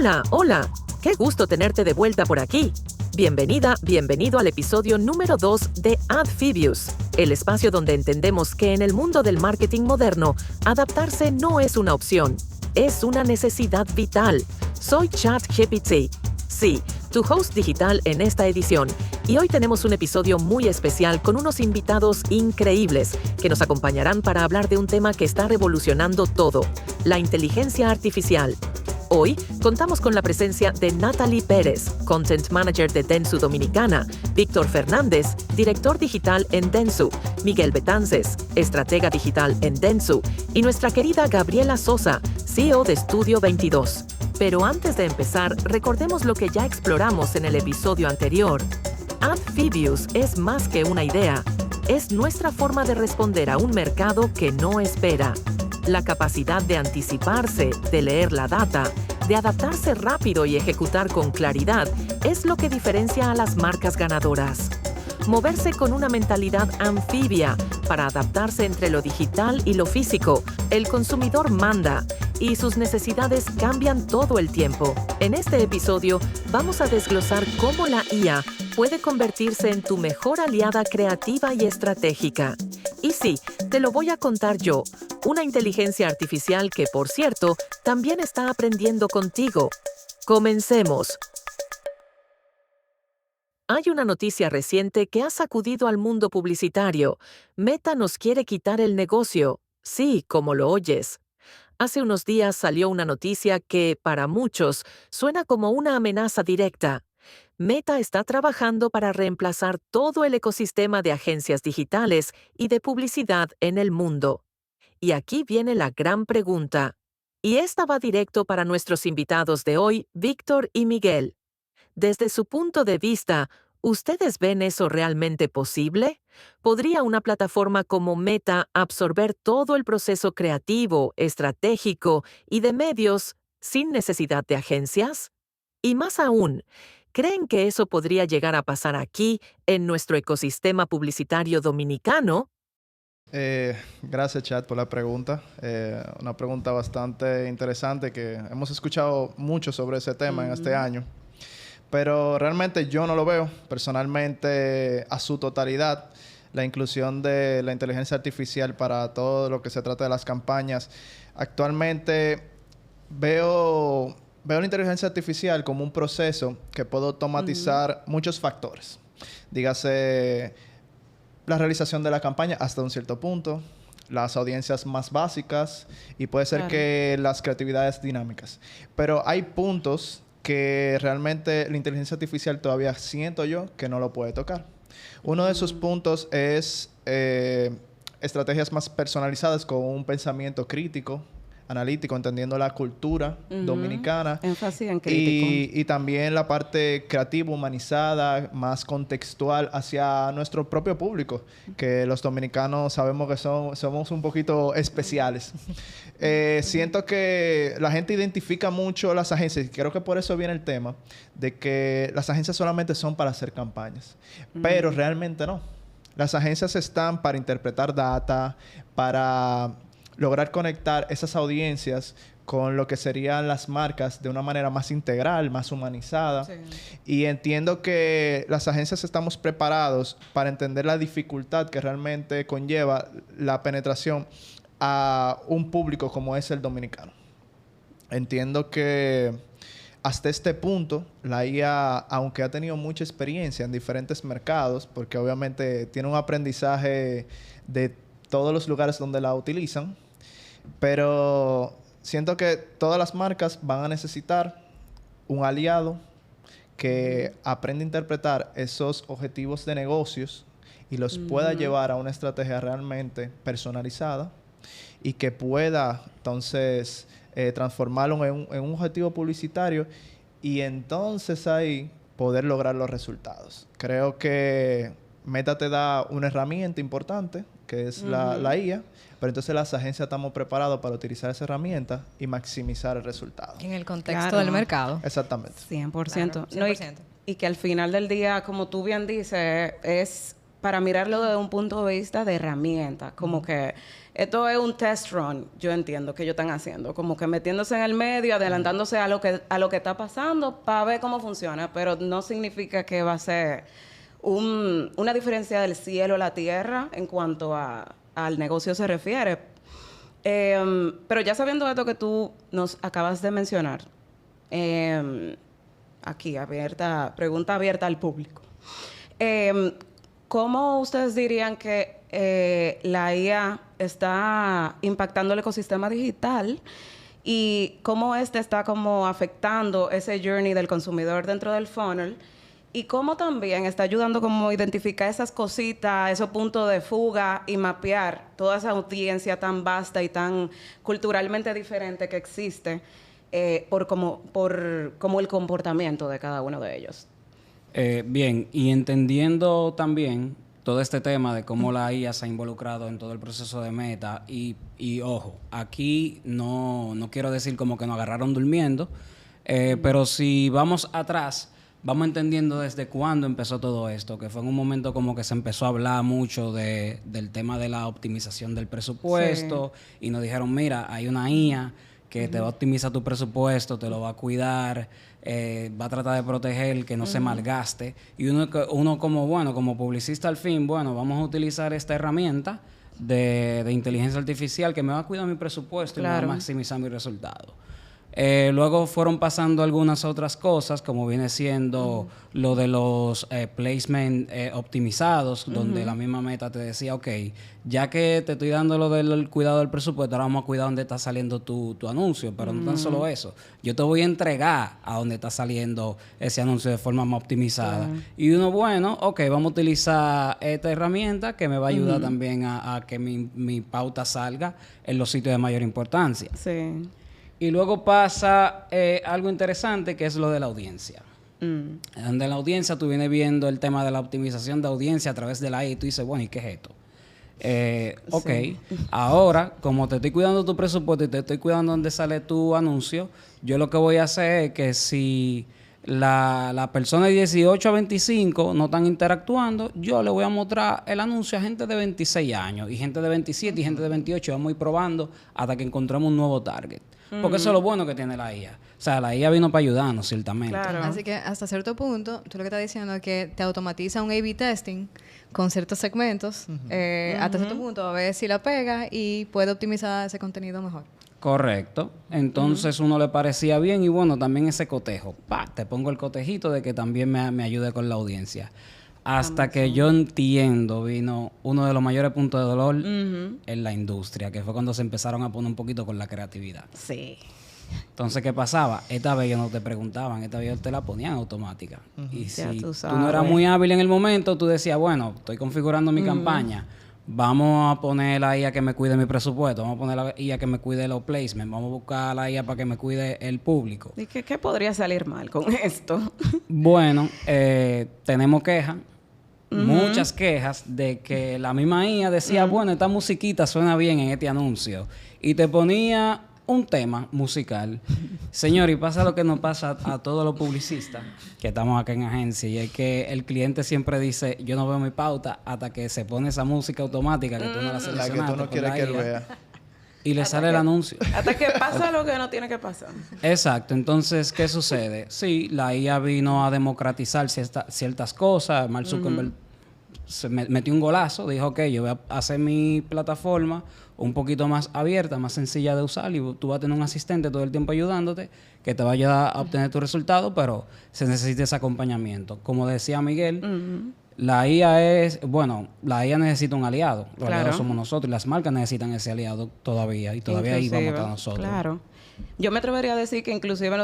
Hola, hola. Qué gusto tenerte de vuelta por aquí. Bienvenida, bienvenido al episodio número 2 de Adphibius, el espacio donde entendemos que en el mundo del marketing moderno, adaptarse no es una opción, es una necesidad vital. Soy ChatGPT. Sí, tu host digital en esta edición. Y hoy tenemos un episodio muy especial con unos invitados increíbles que nos acompañarán para hablar de un tema que está revolucionando todo, la inteligencia artificial. Hoy contamos con la presencia de Natalie Pérez, Content Manager de Dentsu Dominicana, Víctor Fernández, Director Digital en Dentsu, Miguel Betances, Estratega Digital en Dentsu, y nuestra querida Gabriela Sosa, CEO de Studio 22. Pero antes de empezar, recordemos lo que ya exploramos en el episodio anterior. Adphibius es más que una idea, es nuestra forma de responder a un mercado que no espera. La capacidad de anticiparse, de leer la data, de adaptarse rápido y ejecutar con claridad es lo que diferencia a las marcas ganadoras. Moverse con una mentalidad anfibia para adaptarse entre lo digital y lo físico. El consumidor manda y sus necesidades cambian todo el tiempo. En este episodio vamos a desglosar cómo la IA puede convertirse en tu mejor aliada creativa y estratégica. Y sí, te lo voy a contar yo, una inteligencia artificial que, por cierto, también está aprendiendo contigo. Comencemos. Hay una noticia reciente que ha sacudido al mundo publicitario. Meta nos quiere quitar el negocio. Sí, como lo oyes. Hace unos días salió una noticia que, para muchos, suena como una amenaza directa. Meta está trabajando para reemplazar todo el ecosistema de agencias digitales y de publicidad en el mundo. Y aquí viene la gran pregunta. Y esta va directo para nuestros invitados de hoy, Víctor y Miguel. Desde su punto de vista, ¿ustedes ven eso realmente posible? ¿Podría una plataforma como Meta absorber todo el proceso creativo, estratégico y de medios sin necesidad de agencias? Y más aún, ¿creen que eso podría llegar a pasar aquí, en nuestro ecosistema publicitario dominicano? Gracias, Chat, por la pregunta. Una pregunta bastante interesante que hemos escuchado mucho sobre ese tema en este año. Pero realmente yo no lo veo personalmente a su totalidad. La inclusión de la inteligencia artificial para todo lo que se trata de las campañas. Actualmente veo la inteligencia artificial como un proceso que puede automatizar muchos factores. Dígase la realización de la campaña hasta un cierto punto, las audiencias más básicas y puede ser que las creatividades dinámicas. Pero hay puntos que realmente la inteligencia artificial todavía siento yo que no lo puede tocar. Uno de esos puntos es estrategias más personalizadas con un pensamiento crítico, analítico, entendiendo la cultura dominicana. Énfasis en crítico. Y también la parte creativa, humanizada, más contextual hacia nuestro propio público, que los dominicanos sabemos que somos un poquito especiales. Siento que la gente identifica mucho las agencias, y creo que por eso viene el tema, de que las agencias solamente son para hacer campañas, pero realmente no. Las agencias están para interpretar data, para lograr conectar esas audiencias con lo que serían las marcas de una manera más integral, más humanizada. Sí. Y entiendo que las agencias estamos preparados para entender la dificultad que realmente conlleva la penetración a un público como es el dominicano. Entiendo que hasta este punto, la IA, aunque ha tenido mucha experiencia en diferentes mercados, porque obviamente tiene un aprendizaje de todos los lugares donde la utilizan, pero siento que todas las marcas van a necesitar un aliado que aprenda a interpretar esos objetivos de negocios y los pueda llevar a una estrategia realmente personalizada y que pueda entonces transformarlo en un objetivo publicitario y entonces ahí poder lograr los resultados. Creo que Meta te da una herramienta importante que es la IA, pero entonces las agencias estamos preparados para utilizar esa herramienta y maximizar el resultado. En el contexto del mercado. Exactamente. 100%. Claro, 100%. No, y que al final del día, como tú bien dices, es para mirarlo desde un punto de vista de herramienta, como que esto es un test run, yo entiendo que ellos están haciendo, como que metiéndose en el medio, adelantándose a lo que está pasando para ver cómo funciona, pero no significa que va a ser una diferencia del cielo a la tierra en cuanto al negocio se refiere. Pero ya sabiendo esto que tú nos acabas de mencionar, aquí pregunta abierta al público. ¿Cómo ustedes dirían que la IA está impactando el ecosistema digital y cómo está como afectando ese journey del consumidor dentro del funnel? Y cómo también está ayudando como a identificar esas cositas, esos puntos de fuga y mapear toda esa audiencia tan vasta y tan culturalmente diferente que existe por como el comportamiento de cada uno de ellos. Bien, y entendiendo también todo este tema de cómo la IA se ha involucrado en todo el proceso de Meta y ojo, aquí no quiero decir como que nos agarraron durmiendo, pero si vamos atrás, vamos entendiendo desde cuándo empezó todo esto, que fue en un momento como que se empezó a hablar mucho del tema de la optimización del presupuesto y nos dijeron, mira, hay una IA que te va a optimizar tu presupuesto, te lo va a cuidar, va a tratar de proteger que no se malgaste. Y uno como publicista al fin, bueno, vamos a utilizar esta herramienta de inteligencia artificial que me va a cuidar mi presupuesto y me va a maximizar mi resultado. Luego fueron pasando algunas otras cosas, como viene siendo lo de los placement optimizados, donde la misma Meta te decía, ok, ya que te estoy dando lo del cuidado del presupuesto, ahora vamos a cuidar dónde está saliendo tu anuncio. Pero no tan solo eso, yo te voy a entregar a dónde está saliendo ese anuncio de forma más optimizada. Y uno, bueno, ok, vamos a utilizar esta herramienta que me va a ayudar también a que mi pauta salga en los sitios de mayor importancia. Sí. Y luego pasa algo interesante, que es lo de la audiencia. Donde en la audiencia tú vienes viendo el tema de la optimización de audiencia a través de la AI y tú dices, bueno, ¿y qué es esto? Ahora, como te estoy cuidando tu presupuesto y te estoy cuidando dónde sale tu anuncio, yo lo que voy a hacer es que si la persona de 18 a 25 no están interactuando, yo le voy a mostrar el anuncio a gente de 26 años y gente de 27 y gente de 28. Vamos a ir probando hasta que encontremos un nuevo target. Porque eso es lo bueno que tiene la IA. O sea, la IA vino para ayudarnos, ciertamente. Claro. Así que hasta cierto punto, tú lo que estás diciendo es que te automatiza un A/B testing con ciertos segmentos. Hasta cierto punto, a ver si la pega y puede optimizar ese contenido mejor. Correcto. Entonces uno le parecía bien y bueno, también ese cotejo. Te pongo el cotejito de que también me ayude con la audiencia. Hasta que yo entiendo, vino uno de los mayores puntos de dolor en la industria, que fue cuando se empezaron a poner un poquito con la creatividad. Sí. Entonces, ¿qué pasaba? Esta vez ellos no te preguntaban, esta vez ellos te la ponían automática. Y Ya si tú tú no eras muy hábil en el momento, tú decías, bueno, estoy configurando mi campaña, vamos a poner la IA que me cuide mi presupuesto, vamos a poner la IA que me cuide los placements, vamos a buscar la IA para que me cuide el público. ¿Y qué podría salir mal con esto? Bueno, tenemos quejas. Muchas quejas de que la misma IA decía, bueno, esta musiquita suena bien en este anuncio. Y te ponía un tema musical. Señor, y pasa lo que nos pasa a todos los publicistas que estamos acá en agencia, y es que el cliente siempre dice, yo no veo mi pauta hasta que se pone esa música automática que tú no la seleccionaste. La que tú no quieres que él vea. Y le sale el anuncio. Hasta que pasa lo que no tiene que pasar. Exacto. Entonces, ¿qué sucede? Sí, la IA vino a democratizar ciertas cosas. Mark Zuckerberg se metió un golazo. Dijo, ok, yo voy a hacer mi plataforma un poquito más abierta, más sencilla de usar, y tú vas a tener un asistente todo el tiempo ayudándote que te va a ayudar a obtener tu resultado, pero se necesita ese acompañamiento. Como decía Miguel, la IA necesita un aliado. Los aliados somos nosotros, y las marcas necesitan ese aliado todavía, y todavía ahí vamos a estar nosotros. Claro. Yo me atrevería a decir que inclusive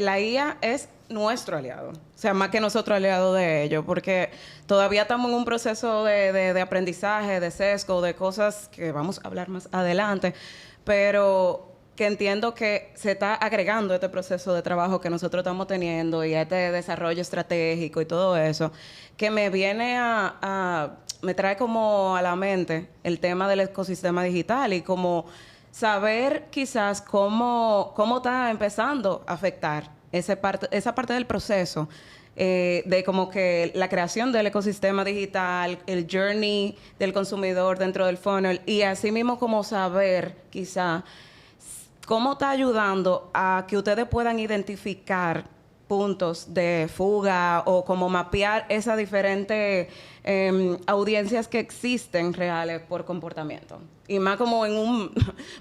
la IA es nuestro aliado. O sea, más que nosotros aliados de ellos, porque todavía estamos en un proceso de aprendizaje, de sesgo, de cosas que vamos a hablar más adelante, pero que entiendo que se está agregando este proceso de trabajo que nosotros estamos teniendo y este desarrollo estratégico y todo eso, que me viene me trae como a la mente el tema del ecosistema digital y como saber quizás cómo está empezando a afectar esa parte del proceso de como que la creación del ecosistema digital, el journey del consumidor dentro del funnel y así mismo como saber quizá cómo está ayudando a que ustedes puedan identificar puntos de fuga o como mapear esas diferentes audiencias que existen reales por comportamiento. Y más como en un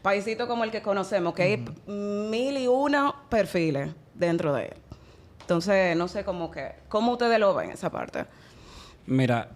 paísito como el que conocemos, que hay 1001 perfiles dentro de él. Entonces, no sé cómo ustedes lo ven esa parte. Mira,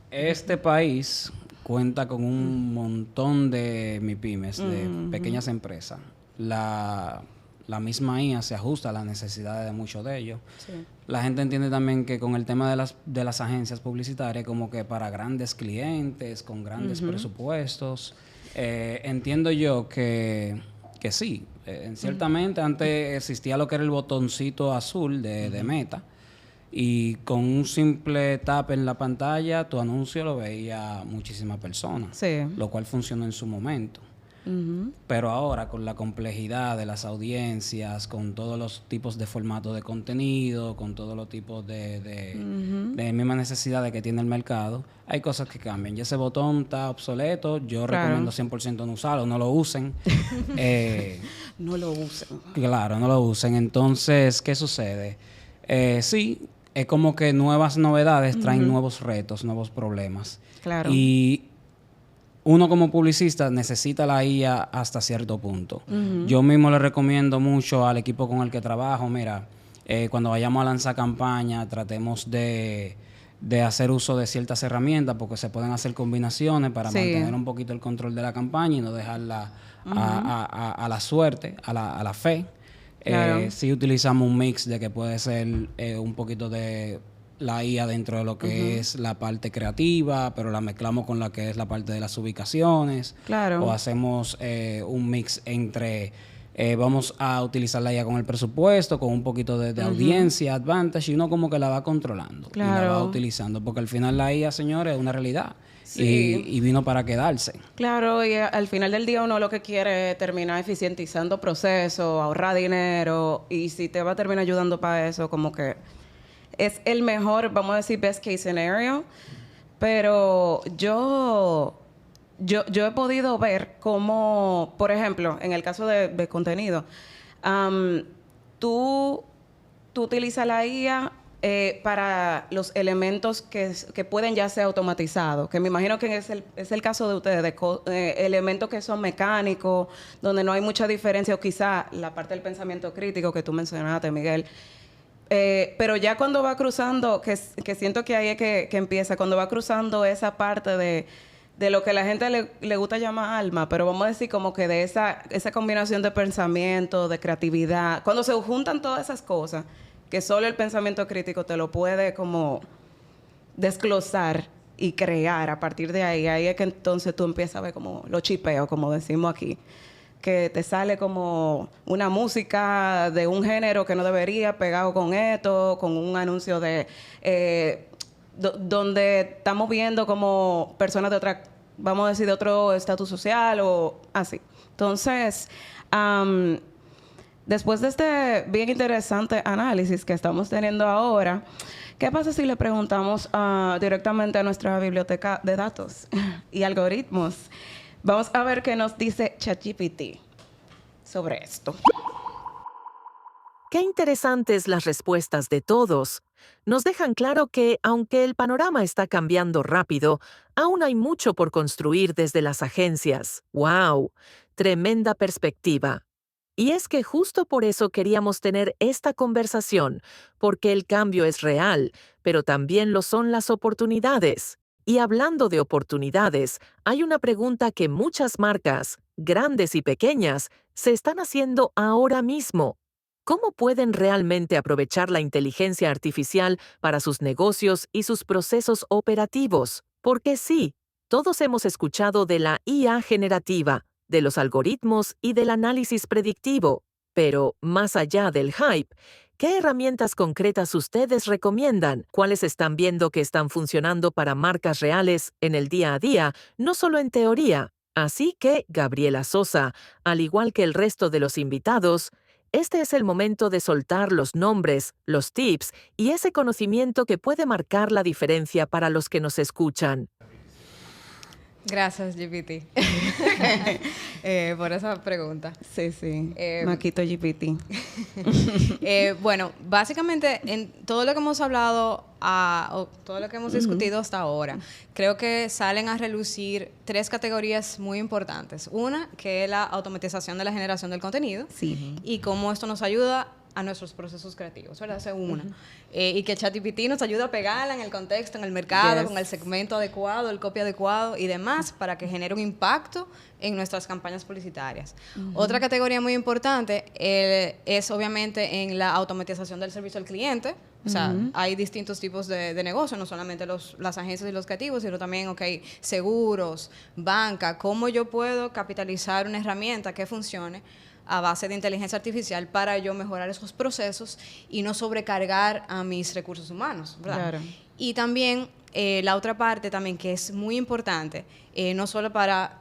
este país cuenta con un montón de MIPYMEs, de pequeñas empresas. La misma IA se ajusta a las necesidades de muchos de ellos. Sí. La gente entiende también que con el tema de las agencias publicitarias, como que para grandes clientes, con grandes presupuestos, entiendo yo que sí. Ciertamente antes existía lo que era el botoncito azul de Meta, y con un simple tap en la pantalla, tu anuncio lo veía muchísimas personas, Sí. lo cual funcionó en su momento. Pero ahora, con la complejidad de las audiencias, con todos los tipos de formatos de contenido, con todos los tipos de mismas necesidades que tiene el mercado, hay cosas que cambian. Y ese botón está obsoleto. Yo recomiendo 100% no usarlo, no lo usen. No lo usen. Claro, no lo usen. Entonces, ¿qué sucede? Sí, es como que nuevas novedades traen nuevos retos, nuevos problemas. Claro. Y uno como publicista necesita la IA hasta cierto punto. Yo mismo le recomiendo mucho al equipo con el que trabajo, mira, cuando vayamos a lanzar campaña, tratemos de hacer uso de ciertas herramientas porque se pueden hacer combinaciones para mantener un poquito el control de la campaña y no dejarla a la suerte, a la fe. Claro. Sí utilizamos un mix de que puede ser un poquito de la IA dentro de lo que es la parte creativa, pero la mezclamos con la que es la parte de las ubicaciones. Claro. O hacemos un mix entre vamos a utilizar la IA con el presupuesto, con un poquito de audiencia, advantage, y uno como que la va controlando. Claro. Y la va utilizando, porque al final la IA, señores, es una realidad. Sí. Y vino para quedarse. Claro, y al final del día uno lo que quiere es terminar eficientizando procesos, ahorrar dinero, y si te va a terminar ayudando para eso, como que es el mejor, vamos a decir, best case scenario. Pero yo he podido ver cómo, por ejemplo, en el caso de contenido, tú utilizas la IA para los elementos que pueden ya ser automatizados, que me imagino que es el caso de ustedes, de elementos que son mecánicos, donde no hay mucha diferencia, o quizá la parte del pensamiento crítico que tú mencionaste, Miguel. Pero ya cuando va cruzando, que siento que ahí es que empieza, cuando va cruzando esa parte de lo que la gente le gusta llamar alma, pero vamos a decir como que de esa combinación de pensamiento, de creatividad, cuando se juntan todas esas cosas, que solo el pensamiento crítico te lo puede como desglosar y crear a partir de ahí es que entonces tú empiezas a ver como los chipeos, como decimos aquí, que te sale como una música de un género que no debería, pegado con esto, con un anuncio de donde estamos viendo como personas de otra, vamos a decir, de otro estatus social o así. Entonces, después de este bien interesante análisis que estamos teniendo ahora, ¿qué pasa si le preguntamos directamente a nuestra biblioteca de datos y algoritmos? Vamos a ver qué nos dice ChatGPT sobre esto. Qué interesantes las respuestas de todos. Nos dejan claro que, aunque el panorama está cambiando rápido, aún hay mucho por construir desde las agencias. ¡Wow! Tremenda perspectiva. Y es que justo por eso queríamos tener esta conversación, porque el cambio es real, pero también lo son las oportunidades. Y hablando de oportunidades, hay una pregunta que muchas marcas, grandes y pequeñas, se están haciendo ahora mismo. ¿Cómo pueden realmente aprovechar la inteligencia artificial para sus negocios y sus procesos operativos? Porque sí, todos hemos escuchado de la IA generativa, de los algoritmos y del análisis predictivo. Pero, más allá del hype, ¿qué herramientas concretas ustedes recomiendan? ¿Cuáles están viendo que están funcionando para marcas reales en el día a día, no solo en teoría? Así que, Gabriela Sosa, al igual que el resto de los invitados, Este es el momento de soltar los nombres, los tips y ese conocimiento que puede marcar la diferencia para los que nos escuchan. Gracias, GPT, por esa pregunta. Sí. Maquito GPT. Bueno, básicamente en todo lo que hemos hablado o todo lo que hemos discutido hasta ahora, creo que salen a relucir 3 categorías muy importantes. Una, que es la automatización de la generación del contenido. Sí. Y cómo esto nos ayuda a nuestros procesos creativos, ¿verdad? Esa es una. Y que ChatGPT nos ayuda a pegarla en el contexto, en el mercado, con el segmento adecuado, el copy adecuado y demás, para que genere un impacto en nuestras campañas publicitarias. Otra categoría muy importante es obviamente en la automatización del servicio al cliente. O sea, hay distintos tipos de negocios, no solamente las agencias y los creativos, sino también, seguros, banca. ¿Cómo yo puedo capitalizar una herramienta que funcione a base de inteligencia artificial para yo mejorar esos procesos y no sobrecargar a mis recursos humanos, ¿verdad? Claro. Y también la otra parte también que es muy importante, no solo para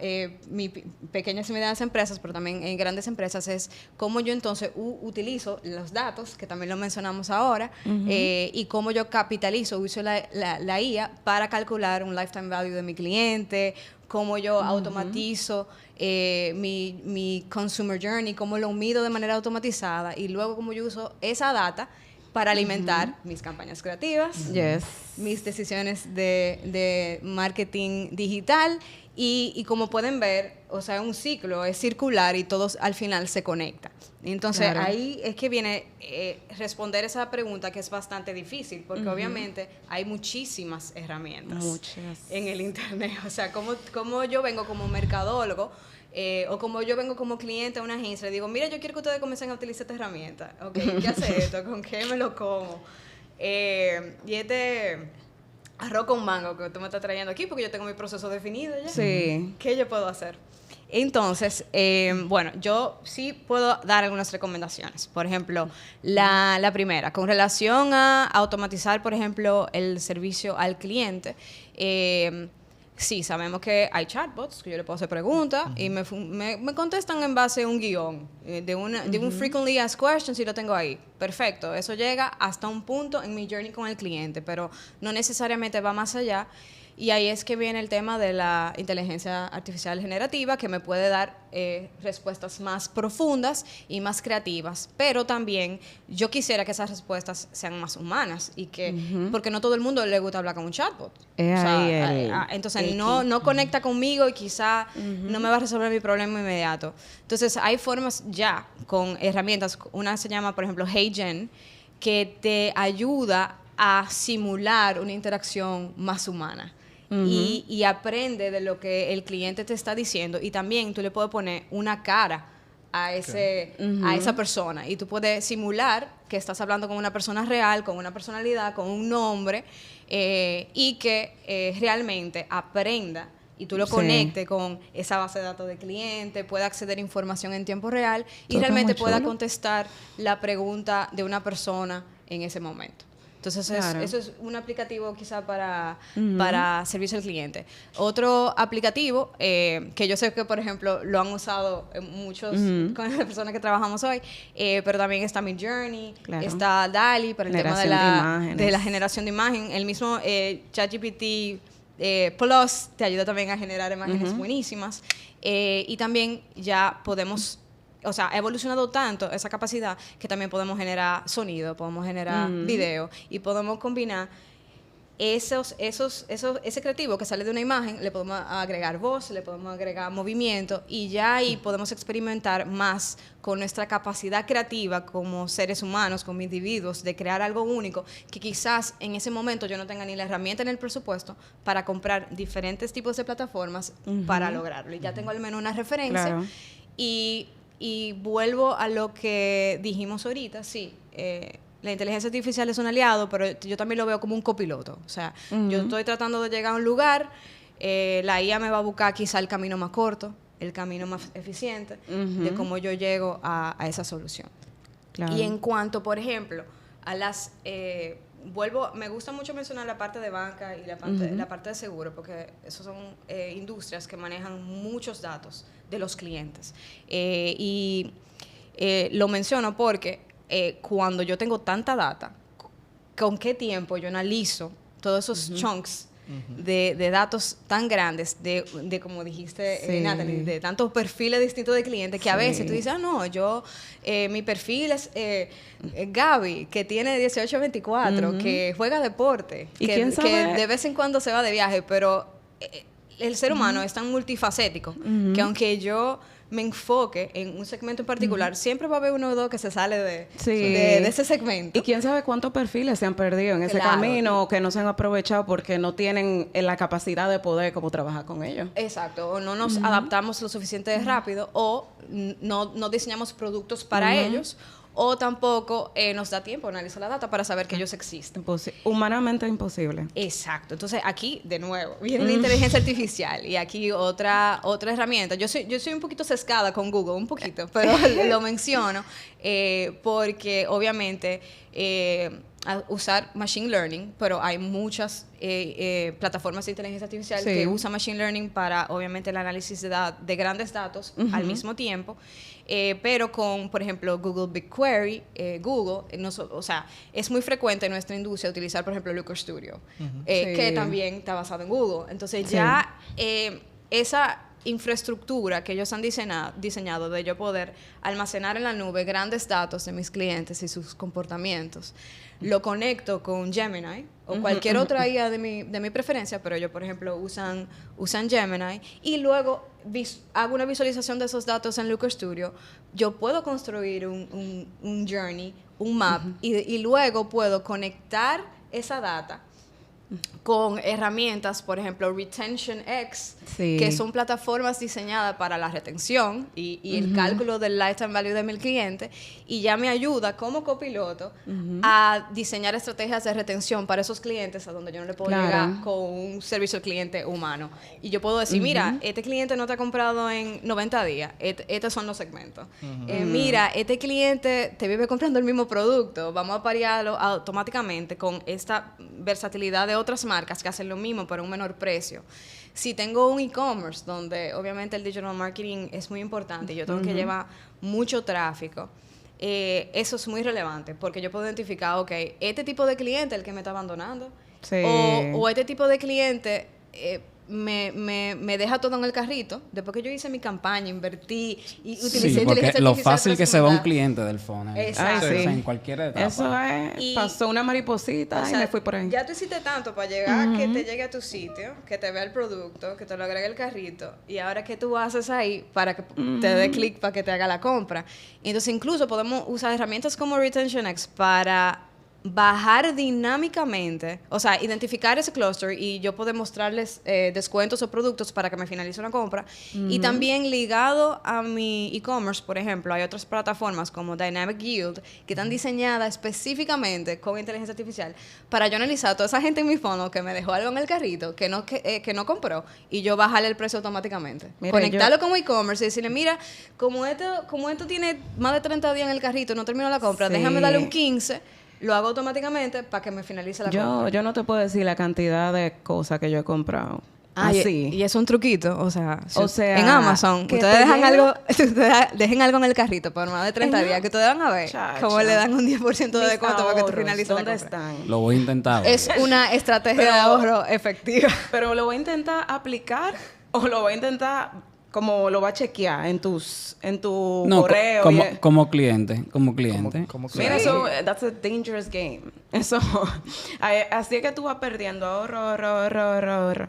pequeñas y medianas empresas, pero también en grandes empresas, es cómo yo entonces utilizo los datos, que también lo mencionamos ahora, y cómo yo capitalizo, uso la IA para calcular un lifetime value de mi cliente, cómo yo automatizo mi consumer journey, cómo lo mido de manera automatizada y luego cómo yo uso esa data para alimentar mis campañas creativas, mis decisiones de marketing digital y como pueden ver, o sea, un ciclo es circular y todos al final se conecta. Entonces, ahí es que viene responder esa pregunta que es bastante difícil, porque obviamente hay muchísimas herramientas en el Internet. O sea, como yo vengo como mercadólogo o como yo vengo como cliente a una agencia y digo, mira, yo quiero que ustedes comiencen a utilizar esta herramienta. ¿Qué hace esto? ¿Con qué me lo como? Y arroz con mango que tú me estás trayendo aquí, porque yo tengo mi proceso definido ya. Sí. ¿Qué yo puedo hacer? Entonces, bueno, yo sí puedo dar algunas recomendaciones. Por ejemplo, la primera, con relación a automatizar, por ejemplo, el servicio al cliente. Sí, sabemos que hay chatbots que yo le puedo hacer preguntas y me contestan en base a un guión de un frequently asked questions y lo tengo ahí. Perfecto, eso llega hasta un punto en mi journey con el cliente, pero no necesariamente va más allá. Y ahí es que viene el tema de la inteligencia artificial generativa, que me puede dar respuestas más profundas y más creativas. Pero también yo quisiera que esas respuestas sean más humanas y que, porque no todo el mundo le gusta hablar con un chatbot. Entonces no conecta conmigo y quizá no me va a resolver mi problema inmediato. Entonces hay formas ya con herramientas. Una se llama, por ejemplo, HeyGen, que te ayuda a simular una interacción más humana. Y aprende de lo que el cliente te está diciendo y también tú le puedes poner una cara a esa persona y tú puedes simular que estás hablando con una persona real, con una personalidad, con un nombre y que realmente aprenda y tú lo conectes con esa base de datos de cliente, pueda acceder a información en tiempo real y realmente pueda contestar la pregunta de una persona en ese momento. Entonces, eso es un aplicativo quizá para servicio al cliente. Otro aplicativo, que yo sé que, por ejemplo, lo han usado muchos con las personas que trabajamos hoy, pero también está Midjourney, está DALL-E para el tema de la generación de imagen. El mismo ChatGPT Plus te ayuda también a generar imágenes buenísimas. Y también ya podemos... O sea, ha evolucionado tanto esa capacidad que también podemos generar sonido, podemos generar video y podemos combinar ese creativo que sale de una imagen, le podemos agregar voz, le podemos agregar movimiento y ya ahí podemos experimentar más con nuestra capacidad creativa como seres humanos, como individuos, de crear algo único que quizás en ese momento yo no tenga ni la herramienta ni el presupuesto para comprar diferentes tipos de plataformas para lograrlo. Y ya tengo al menos una referencia y vuelvo a lo que dijimos ahorita, sí, la inteligencia artificial es un aliado, pero yo también lo veo como un copiloto. O sea, yo estoy tratando de llegar a un lugar, la IA me va a buscar quizá el camino más corto, el camino más eficiente de cómo yo llego a esa solución. Claro. Y en cuanto, por ejemplo, a las... me gusta mucho mencionar la parte de banca y la parte de seguro, porque esos son industrias que manejan muchos datos de los clientes. Y Lo menciono porque cuando yo tengo tanta data, ¿con qué tiempo yo analizo todos esos chunks de datos tan grandes, de como dijiste, Sí. Natalie, de tantos perfiles distintos de clientes, que a Sí. veces tú dices, no, mi perfil es Gaby, que tiene 18 a 24, que juega deporte, ¿Y que, quién sabe? que de vez en cuando se va de viaje, pero el ser humano es tan multifacético que aunque yo me enfoque en un segmento en particular, siempre va a haber uno o dos que se sale de ese segmento. Y quién sabe cuántos perfiles se han perdido en ese Claro. camino o que no se han aprovechado porque no tienen la capacidad de poder como trabajar con ellos. Exacto, o no nos adaptamos lo suficiente rápido, o no diseñamos productos para ellos, o tampoco nos da tiempo analizar la data para saber que ellos existen. Humanamente imposible. Exacto. Entonces, aquí, de nuevo, viene la inteligencia artificial y aquí otra herramienta. Yo soy un poquito sesgada con Google, un poquito, pero lo menciono porque, obviamente, a usar Machine Learning, pero hay muchas plataformas de inteligencia artificial Sí. que usan Machine Learning para, obviamente, el análisis de grandes datos al mismo tiempo. Pero con, por ejemplo, Google BigQuery, Google, o sea, es muy frecuente en nuestra industria utilizar, por ejemplo, Looker Studio, que Sí. también está basado en Google. Entonces, Sí. ya esa infraestructura que ellos han diseñado de yo poder almacenar en la nube grandes datos de mis clientes y sus comportamientos, lo conecto con Gemini o cualquier otra IA de mi preferencia, pero yo, por ejemplo, usan Gemini, y luego hago una visualización de esos datos en Looker Studio. Yo puedo construir un journey, un map, y luego puedo conectar esa data con herramientas, por ejemplo, Retention X, Sí. que son plataformas diseñadas para la retención y el cálculo del lifetime value de mi cliente, y ya me ayuda como copiloto a diseñar estrategias de retención para esos clientes a donde yo no le puedo Claro. llegar con un servicio al cliente humano. Y yo puedo decir, mira, este cliente no te ha comprado en 90 días, estos son los segmentos. Mira, este cliente te vive comprando el mismo producto, vamos a parearlo automáticamente con esta versatilidad de otras marcas que hacen lo mismo pero a un menor precio. Si tengo un e-commerce donde obviamente el digital marketing es muy importante y yo tengo que llevar mucho tráfico, eso es muy relevante porque yo puedo identificar, ok, este tipo de cliente es el que me está abandonando, Sí. o este tipo de cliente me deja todo en el carrito. Después que yo hice mi campaña, invertí y utilicé Sí, porque inteligencia lo artificial fácil que se va un transformada. cliente del phone. Exacto. Ay, sí. En cualquier etapa. Eso es. Y- Pasó una mariposita O y sea, me fui por ahí. ya tú hiciste tanto para llegar que te llegue a tu sitio, que te vea el producto, que te lo agregue el carrito. Y ahora, ¿qué tú haces ahí para que te dé clic para que te haga la compra? Y entonces, incluso podemos usar herramientas como Retention X para bajar dinámicamente, o sea, identificar ese cluster y yo poder mostrarles descuentos o productos para que me finalice una compra. Y también ligado a mi e-commerce, por ejemplo, hay otras plataformas como Dynamic Yield que están diseñadas específicamente con inteligencia artificial para yo analizar a toda esa gente en mi funnel que me dejó algo en el carrito, que no compró, y yo bajarle el precio automáticamente. Mira, Conectarlo con e-commerce y decirle, mira, como esto tiene más de 30 días en el carrito, no terminó la compra, Sí. déjame darle un 15, lo hago automáticamente para que me finalice la compra. Yo no te puedo decir la cantidad de cosas que yo he comprado. Ah, Así. y es un truquito, o sea, O sea, en Amazon, que ustedes te dejan llega- algo, ustedes dejen algo en el carrito por más de 30 En días, que ustedes van a ver Chacha. cómo le dan un 10% de Mis descuento para que tú ahorros, finalices la ¿dónde compra. están? Lo voy a intentar. Es una estrategia Pero- de ahorro efectiva. Pero lo voy a intentar aplicar o lo voy a intentar como lo va a chequear en tu No, correo. como cliente. Como cliente. Como Mira, Sí. eso, that's a dangerous game. Eso, así es que tú vas perdiendo ahorro.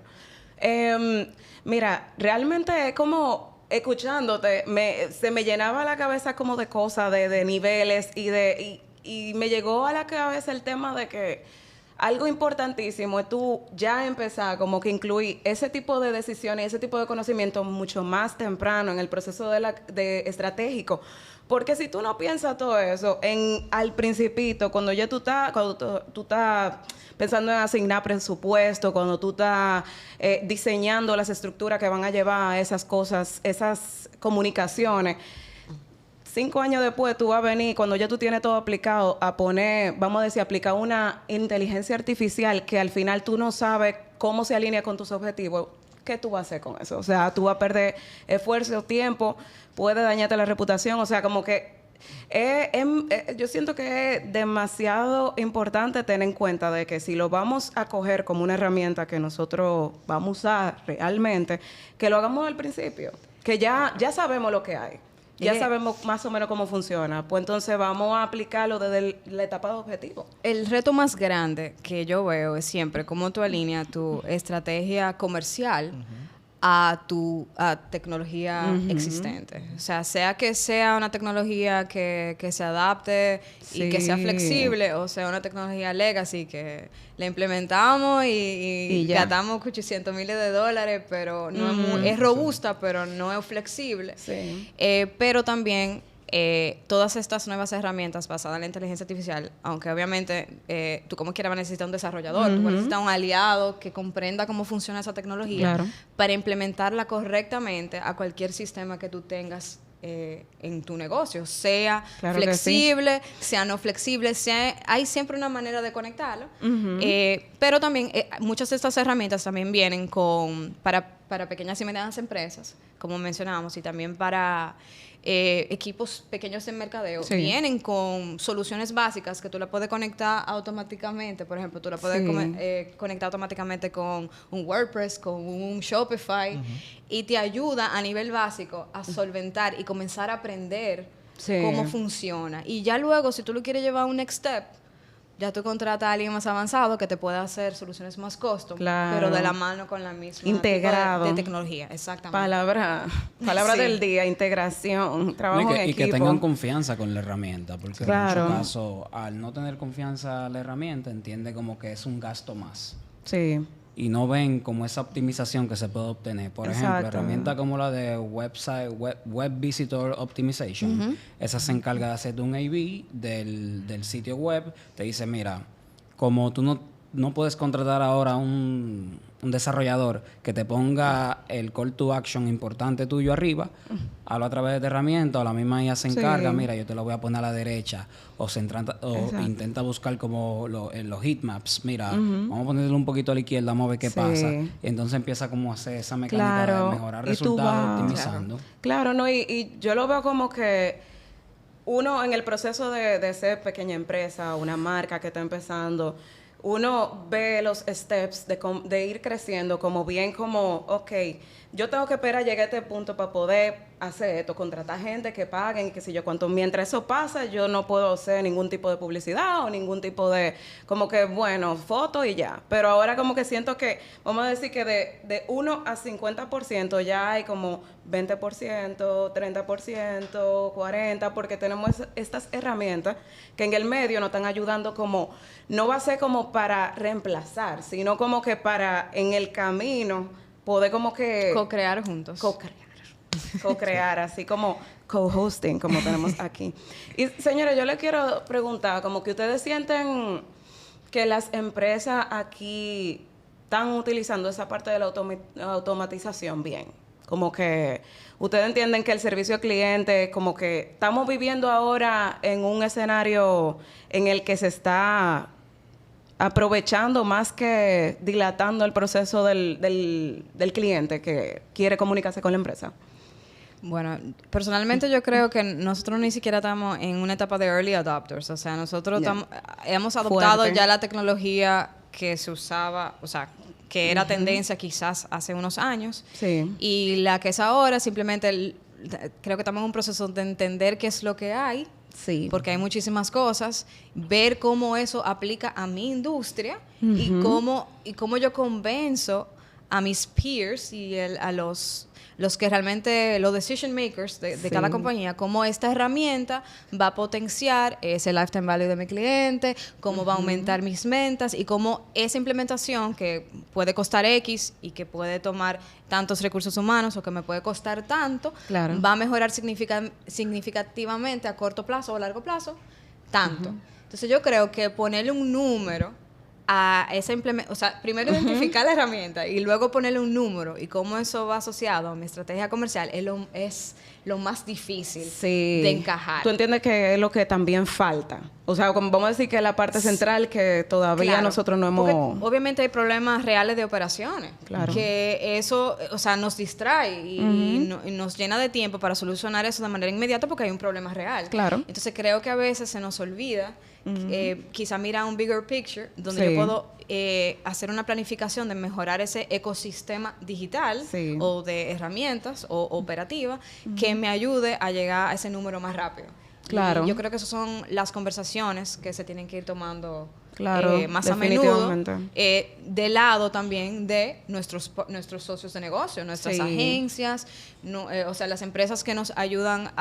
Mira, realmente es como escuchándote, se me llenaba la cabeza como de cosas, de niveles y me llegó a la cabeza el tema de que algo importantísimo es tú ya empezar como que incluir ese tipo de decisiones, ese tipo de conocimiento mucho más temprano en el proceso de estratégico. Porque si tú no piensas todo eso al principito, cuando ya tú estás pensando en asignar presupuesto, cuando tú estás diseñando las estructuras que van a llevar a esas cosas, esas comunicaciones, 5 años después tú vas a venir, cuando ya tú tienes todo aplicado, a poner, vamos a decir, aplicar una inteligencia artificial que al final tú no sabes cómo se alinea con tus objetivos. ¿Qué tú vas a hacer con eso? O sea, tú vas a perder esfuerzo, tiempo, puede dañarte la reputación. O sea, como que Yo siento que es demasiado importante tener en cuenta de que si lo vamos a coger como una herramienta que nosotros vamos a usar realmente, que lo hagamos al principio, que ya sabemos lo que hay. Ya sabemos más o menos cómo funciona. Pues entonces vamos a aplicarlo desde la etapa de objetivo. El reto más grande que yo veo es siempre cómo tú alineas tu estrategia comercial a tu tecnología existente. O sea que sea una tecnología que se adapte y que sea flexible, o sea una tecnología legacy que la implementamos y gastamos $800,000, pero no es robusta, pero no es flexible. Sí. Pero también todas estas nuevas herramientas basadas en la inteligencia artificial, aunque obviamente tú como quieras vas a necesitar un desarrollador, tú vas a necesitar un aliado que comprenda cómo funciona esa tecnología para implementarla correctamente a cualquier sistema que tú tengas en tu negocio, sea flexible, sea no flexible, hay siempre una manera de conectarlo, pero también muchas de estas herramientas también vienen para pequeñas y medianas empresas, como mencionábamos, y también para equipos pequeños en mercadeo, vienen con soluciones básicas que tú la puedes conectar automáticamente. Por ejemplo, tú la puedes conectar automáticamente con un WordPress, con un Shopify, y te ayuda a nivel básico a solventar y comenzar a aprender cómo funciona. Y ya luego, si tú lo quieres llevar a un next step, ya tú contratas a alguien más avanzado que te pueda hacer soluciones más custom, pero de la mano con la misma integrado tipo de tecnología. Exactamente. Palabra del día, integración, trabajo en equipo. Y que tengan confianza con la herramienta, porque en muchos casos, al no tener confianza en la herramienta, entiende como que es un gasto más. Sí. Y no ven como esa optimización que se puede obtener. Por ejemplo, herramientas como la de Web Visitor Optimization, esa se encarga de hacer un A/B del sitio web. Te dice, mira, como tú no puedes contratar ahora un desarrollador que te ponga el call to action importante tuyo arriba, hazlo a través de esta herramienta, o la misma IA se encarga, mira, yo te lo voy a poner a la derecha, o intenta buscar como los heatmaps, mira, vamos a ponerlo un poquito a la izquierda, vamos a ver qué pasa. Y entonces empieza como a hacer esa mecánica de mejorar resultados, optimizando. Claro, no, y yo lo veo como que uno en el proceso de ser pequeña empresa, una marca que está empezando, uno ve los steps de ir creciendo como bien como, ok, yo tengo que esperar a llegar a este punto para poder hacer esto, contratar gente que paguen y qué sé yo cuánto. Mientras eso pasa, yo no puedo hacer ningún tipo de publicidad o ningún tipo de, como que, bueno, foto y ya. Pero ahora como que siento que, vamos a decir que de 1 a 50% ya hay como 20%, 30%, 40%, porque tenemos estas herramientas que en el medio nos están ayudando como, no va a ser como para reemplazar, sino como que para en el camino poder como que co-crear juntos. Co-crear, así como co-hosting, como tenemos aquí. Y señores, yo les quiero preguntar, como que ustedes sienten que las empresas aquí están utilizando esa parte de la automatización bien. Como que ustedes entienden que el servicio al cliente, como que estamos viviendo ahora en un escenario en el que se está aprovechando más que dilatando el proceso del cliente que quiere comunicarse con la empresa. Bueno, personalmente yo creo que nosotros ni siquiera estamos en una etapa de early adopters. O sea, nosotros hemos adoptado ya la tecnología que se usaba, o sea, que era tendencia quizás hace unos años. Sí. Y la que es ahora, simplemente creo que estamos en un proceso de entender qué es lo que hay. Sí. Porque hay muchísimas cosas, ver cómo eso aplica a mi industria y cómo yo convenzo a mis peers y a los que realmente, los decision makers de cada compañía, cómo esta herramienta va a potenciar ese lifetime value de mi cliente, cómo va a aumentar mis ventas y cómo esa implementación que puede costar X y que puede tomar tantos recursos humanos o que me puede costar tanto, va a mejorar significativamente a corto plazo o a largo plazo, tanto. Entonces yo creo que ponerle un número a esa implementación, o sea, primero identificar la herramienta y luego ponerle un número y cómo eso va asociado a mi estrategia comercial es lo más difícil de encajar. ¿Tú entiendes que es lo que también falta? O sea, como vamos a decir que es la parte central que todavía Claro, nosotros no hemos... porque obviamente hay problemas reales de operaciones. Claro. Que eso, o sea, nos distrae y nos llena de tiempo para solucionar eso de manera inmediata porque hay un problema real. Claro. Entonces creo que a veces se nos olvida, quizá mira un bigger picture, donde Sí. yo puedo hacer una planificación de mejorar ese ecosistema digital Sí. o de herramientas o operativa que me ayude a llegar a ese número más rápido. Claro. Y yo creo que esas son las conversaciones que se tienen que ir tomando Claro, más a menudo, definitivamente. de lado también de nuestros socios de negocio, nuestras Sí. agencias, o sea, las empresas que nos ayudan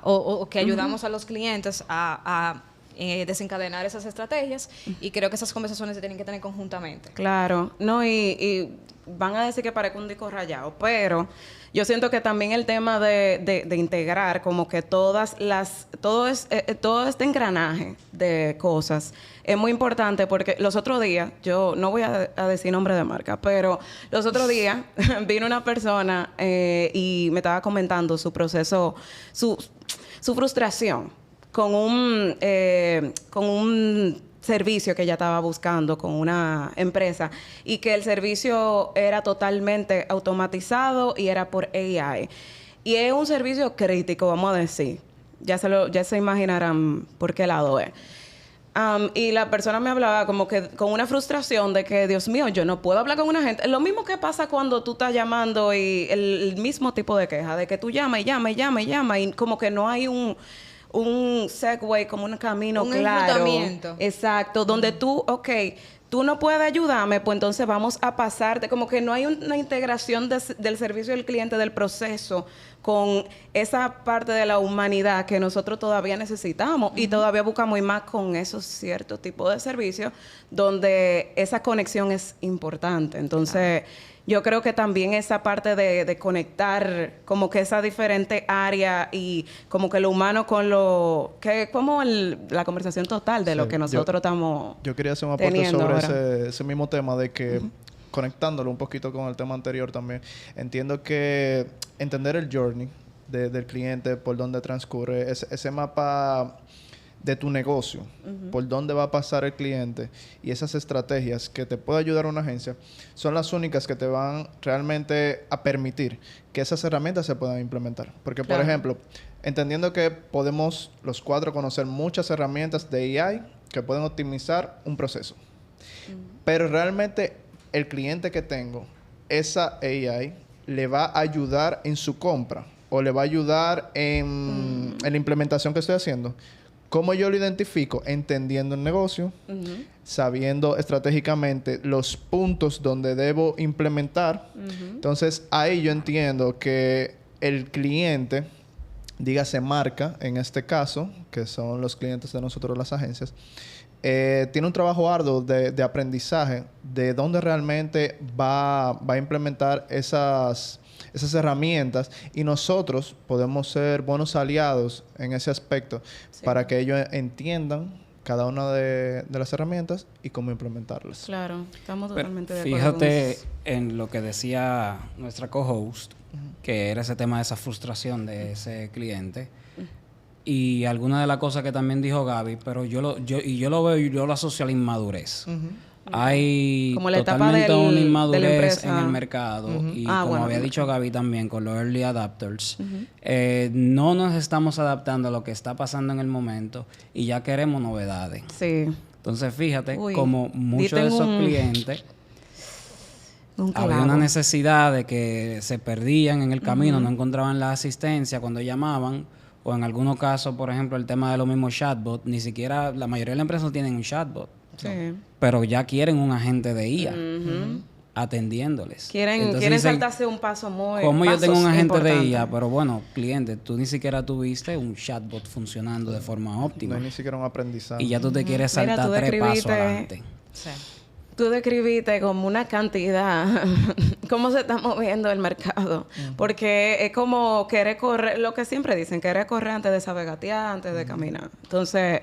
o que ayudamos a los clientes a desencadenar esas estrategias, y creo que esas conversaciones se tienen que tener conjuntamente. Claro, no, y van a decir que parezco un disco rayado, pero yo siento que también el tema de integrar como que todo este engranaje de cosas es muy importante, porque los otros días, yo no voy a decir nombre de marca, pero los otros días vino una persona y me estaba comentando su proceso, su frustración con un servicio que ella estaba buscando con una empresa, y que el servicio era totalmente automatizado y era por AI. Y es un servicio crítico, vamos a decir. Ya se imaginarán por qué lado es. Y la persona me hablaba como que con una frustración de que, Dios mío, yo no puedo hablar con una gente. Lo mismo que pasa cuando tú estás llamando y el mismo tipo de queja, de que tú llamas y como que no hay un segue, como un camino claro. Enrutamiento. Exacto, donde tú no puedes ayudarme, pues entonces vamos a pasarte, como que no hay una integración del servicio del cliente, del proceso, con esa parte de la humanidad que nosotros todavía necesitamos y todavía buscamos, y más con esos ciertos tipos de servicios donde esa conexión es importante. Entonces, yo creo que también esa parte de conectar como que esa diferente área y como que lo humano con lo... que es como la conversación total de lo que nosotros estamos Yo quería hacer un aporte teniendo sobre ahora. ese mismo tema de que, conectándolo un poquito con el tema anterior también, entiendo que entender el journey del cliente, por dónde transcurre, ese mapa de tu negocio, por dónde va a pasar el cliente, y esas estrategias que te puede ayudar una agencia, son las únicas que te van realmente a permitir que esas herramientas se puedan implementar. Porque, por ejemplo, entendiendo que podemos los cuatro conocer muchas herramientas de AI que pueden optimizar un proceso, pero realmente el cliente que tengo, esa AI le va a ayudar en su compra o le va a ayudar en la implementación que estoy haciendo. ¿Cómo yo lo identifico? Entendiendo el negocio, sabiendo estratégicamente los puntos donde debo implementar. Entonces, ahí yo entiendo que el cliente, dígase marca, en este caso, que son los clientes de nosotros, las agencias, tiene un trabajo arduo de aprendizaje de dónde realmente va a implementar esas herramientas, y nosotros podemos ser buenos aliados en ese aspecto para que ellos entiendan cada una de las herramientas y cómo implementarlas. Claro, estamos totalmente de acuerdo. Fíjate en lo que decía nuestra co-host, que era ese tema de esa frustración de ese cliente. Y alguna de las cosas que también dijo Gaby, pero yo lo veo y yo lo asocio a la inmadurez. Hay como la etapa totalmente una de la inmadurez empresa. en el mercado. Y como bueno, había dicho Gaby también, con los early adapters, no nos estamos adaptando a lo que está pasando en el momento y ya queremos novedades. Sí. Entonces, fíjate, Uy, como muchos de esos clientes... Había una necesidad de que se perdían en el camino, no encontraban la asistencia cuando llamaban, o en algunos casos, por ejemplo, el tema de los mismos chatbots, ni siquiera la mayoría de las empresas no tienen un chatbot, Sí. pero ya quieren un agente de IA atendiéndoles. Quieren Entonces, saltarse un paso muy... como yo tengo un pasos agente de importantes. IA, pero bueno, cliente, tú ni siquiera tuviste un chatbot funcionando de forma No óptima hay ni siquiera un aprendizaje. y ya tú te quieres Mira, saltar tú 3 pasos describiste- adelante. Sí. Tú describiste como una cantidad, cómo se está moviendo el mercado. Porque es como querer correr, lo que siempre dicen, querer correr antes de saber gatear, antes de caminar. Entonces,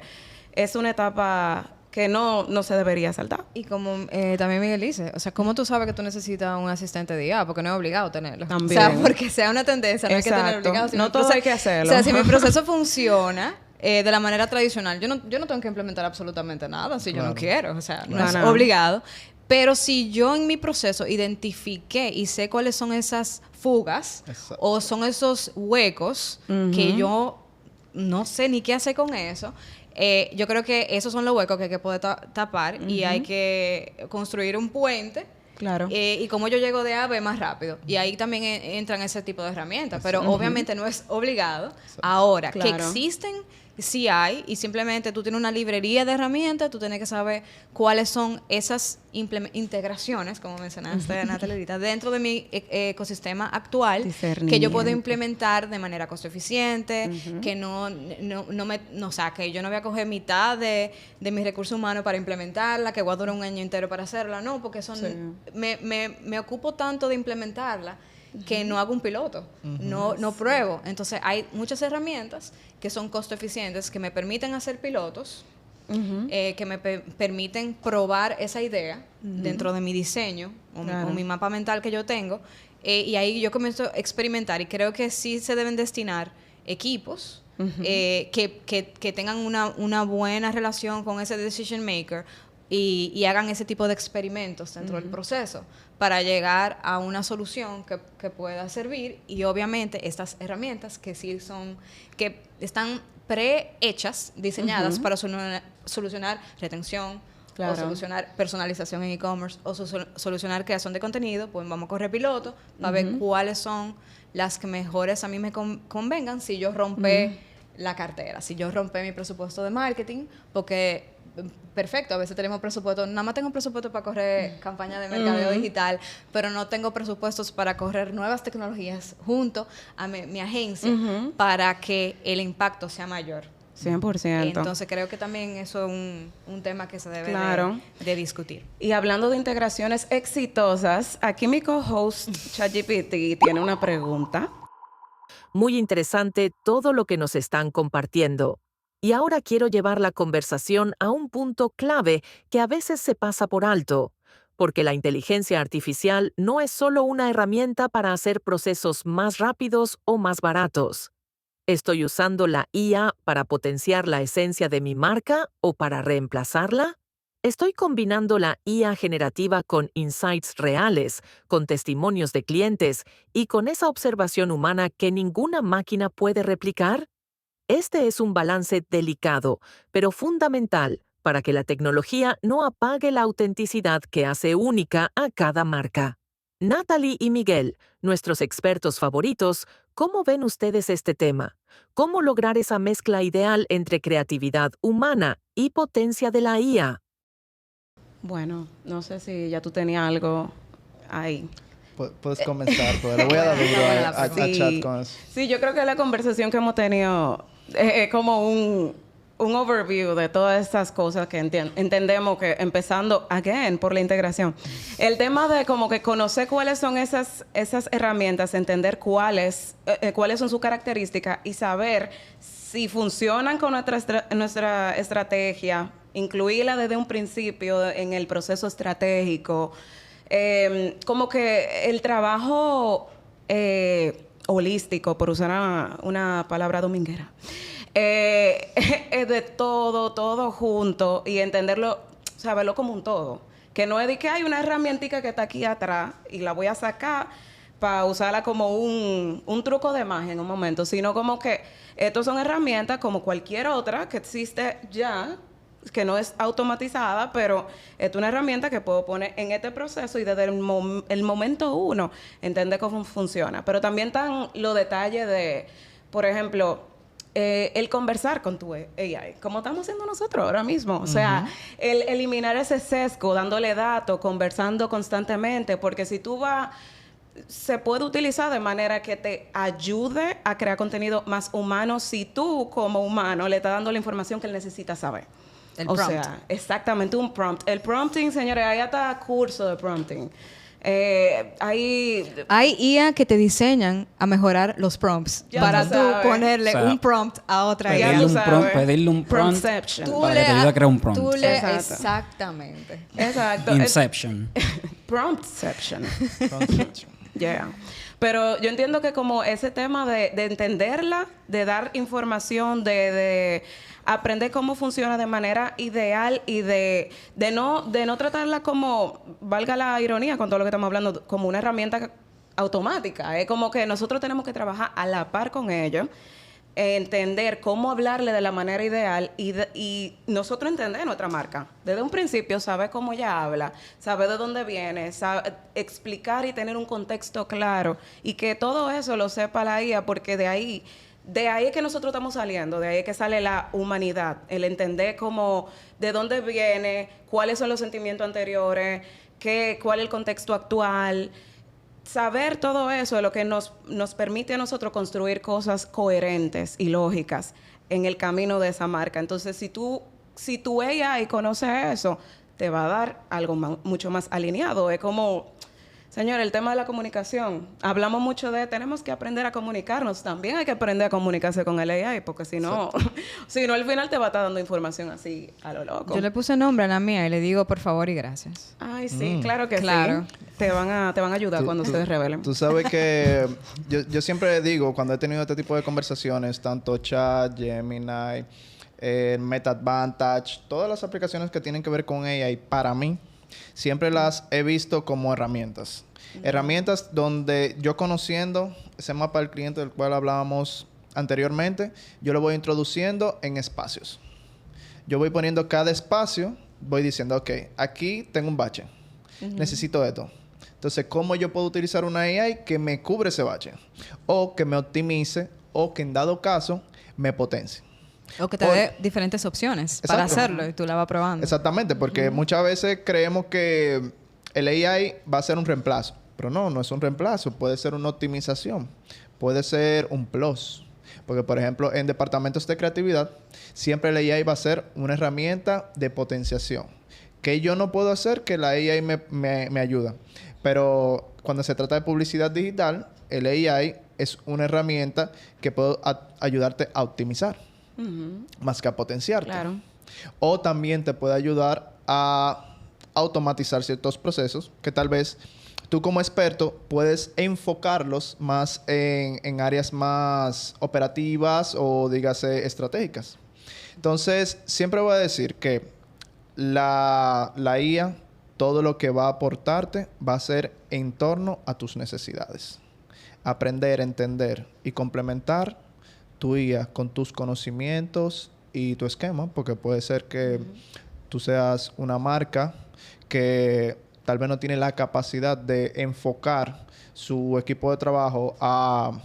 es una etapa que no se debería saltar. Y como también Miguel dice, o sea, ¿cómo tú sabes que tú necesitas un asistente de IA? Porque no es obligado tenerlo. También. O sea, porque sea una tendencia, no hay que tener Exacto. obligado. No todo hay que hacerlo. O sea, si mi proceso funciona de la manera tradicional, yo no tengo que implementar absolutamente nada si yo no quiero. O sea, no es obligado. Pero si yo en mi proceso identifiqué y sé cuáles son esas fugas o son esos huecos que yo no sé ni qué hacer con eso, yo creo que esos son los huecos que hay que poder tapar y hay que construir un puente. Claro. Y cómo yo llego de A a B más rápido. Y ahí también entran ese tipo de herramientas. Pero obviamente no es obligado. Ahora, que existen, sí hay. Y simplemente tú tienes una librería de herramientas. Tú tienes que saber cuáles son esas integraciones, como mencionaste, Natalia, ahorita, dentro de mi ecosistema actual. Que yo puedo implementar de manera costo eficiente. Que o sea, que yo no voy a coger mitad de mis recursos humanos para implementarla. Que voy a durar un año entero para hacerla. No, porque son... Me ocupo tanto de implementarla que no hago un piloto, no pruebo. Entonces hay muchas herramientas que son costo eficientes, que me permiten hacer pilotos, que me permiten probar esa idea dentro de mi diseño o mi mapa mental que yo tengo, y ahí yo comienzo a experimentar, y creo que sí se deben destinar equipos que tengan una buena relación con ese decision maker y hagan ese tipo de experimentos dentro del proceso para llegar a una solución que pueda servir. Y obviamente estas herramientas que sí que están prehechas, diseñadas para solucionar retención, o solucionar personalización en e-commerce, o solucionar creación de contenido, pues vamos a correr piloto para ver cuáles son las que mejores a mí me convengan si yo rompe la cartera, si yo rompe mi presupuesto de marketing, porque perfecto, a veces tenemos presupuesto, nada más tengo presupuesto para correr campañas de mercadeo digital, pero no tengo presupuestos para correr nuevas tecnologías junto a mi agencia para que el impacto sea mayor. 100%. Entonces creo que también eso es un tema que se debe de discutir. Y hablando de integraciones exitosas, aquí mi co-host ChatGPT tiene una pregunta. Muy interesante todo lo que nos están compartiendo. Y ahora quiero llevar la conversación a un punto clave que a veces se pasa por alto, porque la inteligencia artificial no es solo una herramienta para hacer procesos más rápidos o más baratos. ¿Estoy usando la IA para potenciar la esencia de mi marca o para reemplazarla? ¿Estoy combinando la IA generativa con insights reales, con testimonios de clientes y con esa observación humana que ninguna máquina puede replicar? Este es un balance delicado, pero fundamental para que la tecnología no apague la autenticidad que hace única a cada marca. Natalie y Miguel, nuestros expertos favoritos, ¿cómo ven ustedes este tema? ¿Cómo lograr esa mezcla ideal entre creatividad humana y potencia de la IA? Bueno, no sé si ya tú tenías algo ahí. Puedes comenzar, pero le voy a dar duro a chat con eso. Sí, yo creo que la conversación que hemos tenido es como un overview de todas estas cosas que entendemos que empezando, again, por la integración. El tema de como que conocer cuáles son esas herramientas, entender cuáles son sus características y saber si funcionan con nuestra estrategia, incluirla desde un principio en el proceso estratégico. Como que el trabajo holístico, por usar una palabra dominguera, es de todo junto y entenderlo, saberlo como un todo. Que no es de que hay una herramientica que está aquí atrás y la voy a sacar para usarla como un truco de magia en un momento, sino como que estas son herramientas como cualquier otra que existe ya, que no es automatizada, pero es una herramienta que puedo poner en este proceso y desde el momento uno entender cómo funciona. Pero también están los detalles de, por ejemplo, el conversar con tu AI, como estamos haciendo nosotros ahora mismo. O sea, el eliminar ese sesgo, dándole datos, conversando constantemente, porque si tú se puede utilizar de manera que te ayude a crear contenido más humano si tú como humano le estás dando la información que él necesita saber. El prompt. O sea, exactamente, un prompt. El prompting, señores, hay hasta curso de prompting. Hay IA que te diseñan a mejorar los prompts Ya para tú tú sabes. ponerle O sea, un prompt a otra Ya IA. tú sabes. Pedirle un prompt Promptception. Tú para que te ayude a crear un prompt. Tú le, Exacto. exactamente. Exacto. Inception. Promptception. Yeah. Pero yo entiendo que como ese tema de entenderla, de dar información, de aprender cómo funciona de manera ideal y de no tratarla como, valga la ironía con todo lo que estamos hablando, como una herramienta automática. Es como que nosotros tenemos que trabajar a la par con ellos, entender cómo hablarle de la manera ideal y nosotros entender nuestra marca. Desde un principio, saber cómo ella habla, saber de dónde viene, explicar y tener un contexto claro y que todo eso lo sepa la IA, porque de ahí es que nosotros estamos saliendo, de ahí es que sale la humanidad, el entender cómo, de dónde viene, cuáles son los sentimientos anteriores, cuál es el contexto actual. Saber todo eso es lo que nos permite a nosotros construir cosas coherentes y lógicas en el camino de esa marca. Entonces, si tu AI conoce eso, te va a dar algo mucho más alineado. Es como, señor, el tema de la comunicación. Hablamos mucho tenemos que aprender a comunicarnos. También hay que aprender a comunicarse con el AI, porque si no, al final te va a estar dando información así a lo loco. Yo le puse nombre a la mía y le digo por favor y gracias. Ay, sí, claro que Claro. sí. Te van a ayudar cuando ustedes revelen. Tú sabes que yo siempre digo, cuando he tenido este tipo de conversaciones, tanto Chat, Gemini, Meta Advantage, todas las aplicaciones que tienen que ver con AI, para mí, siempre las he visto como herramientas. Herramientas donde yo, conociendo ese mapa del cliente del cual hablábamos anteriormente, yo lo voy introduciendo en espacios. Yo voy poniendo cada espacio, voy diciendo, ok, aquí tengo un bache. Necesito esto. Entonces, ¿cómo yo puedo utilizar una AI que me cubre ese bache? O que me optimice, o que en dado caso me potencie. O que te dé diferentes opciones para hacerlo y tú la vas probando. Exactamente, porque muchas veces creemos que el AI va a ser un reemplazo. Pero no es un reemplazo. Puede ser una optimización. Puede ser un plus. Porque, por ejemplo, en departamentos de creatividad, siempre el AI va a ser una herramienta de potenciación. Que yo no puedo hacer, que la AI me ayuda. Pero cuando se trata de publicidad digital, el AI es una herramienta que puede ayudarte a optimizar. Más que a potenciarte. Claro. O también te puede ayudar a automatizar ciertos procesos que tal vez tú como experto puedes enfocarlos más en áreas más operativas o dígase estratégicas. Entonces, siempre voy a decir que la IA, todo lo que va a aportarte va a ser en torno a tus necesidades. Aprender, entender y complementar tu IA con tus conocimientos y tu esquema, porque puede ser que tú seas una marca que tal vez no tiene la capacidad de enfocar su equipo de trabajo a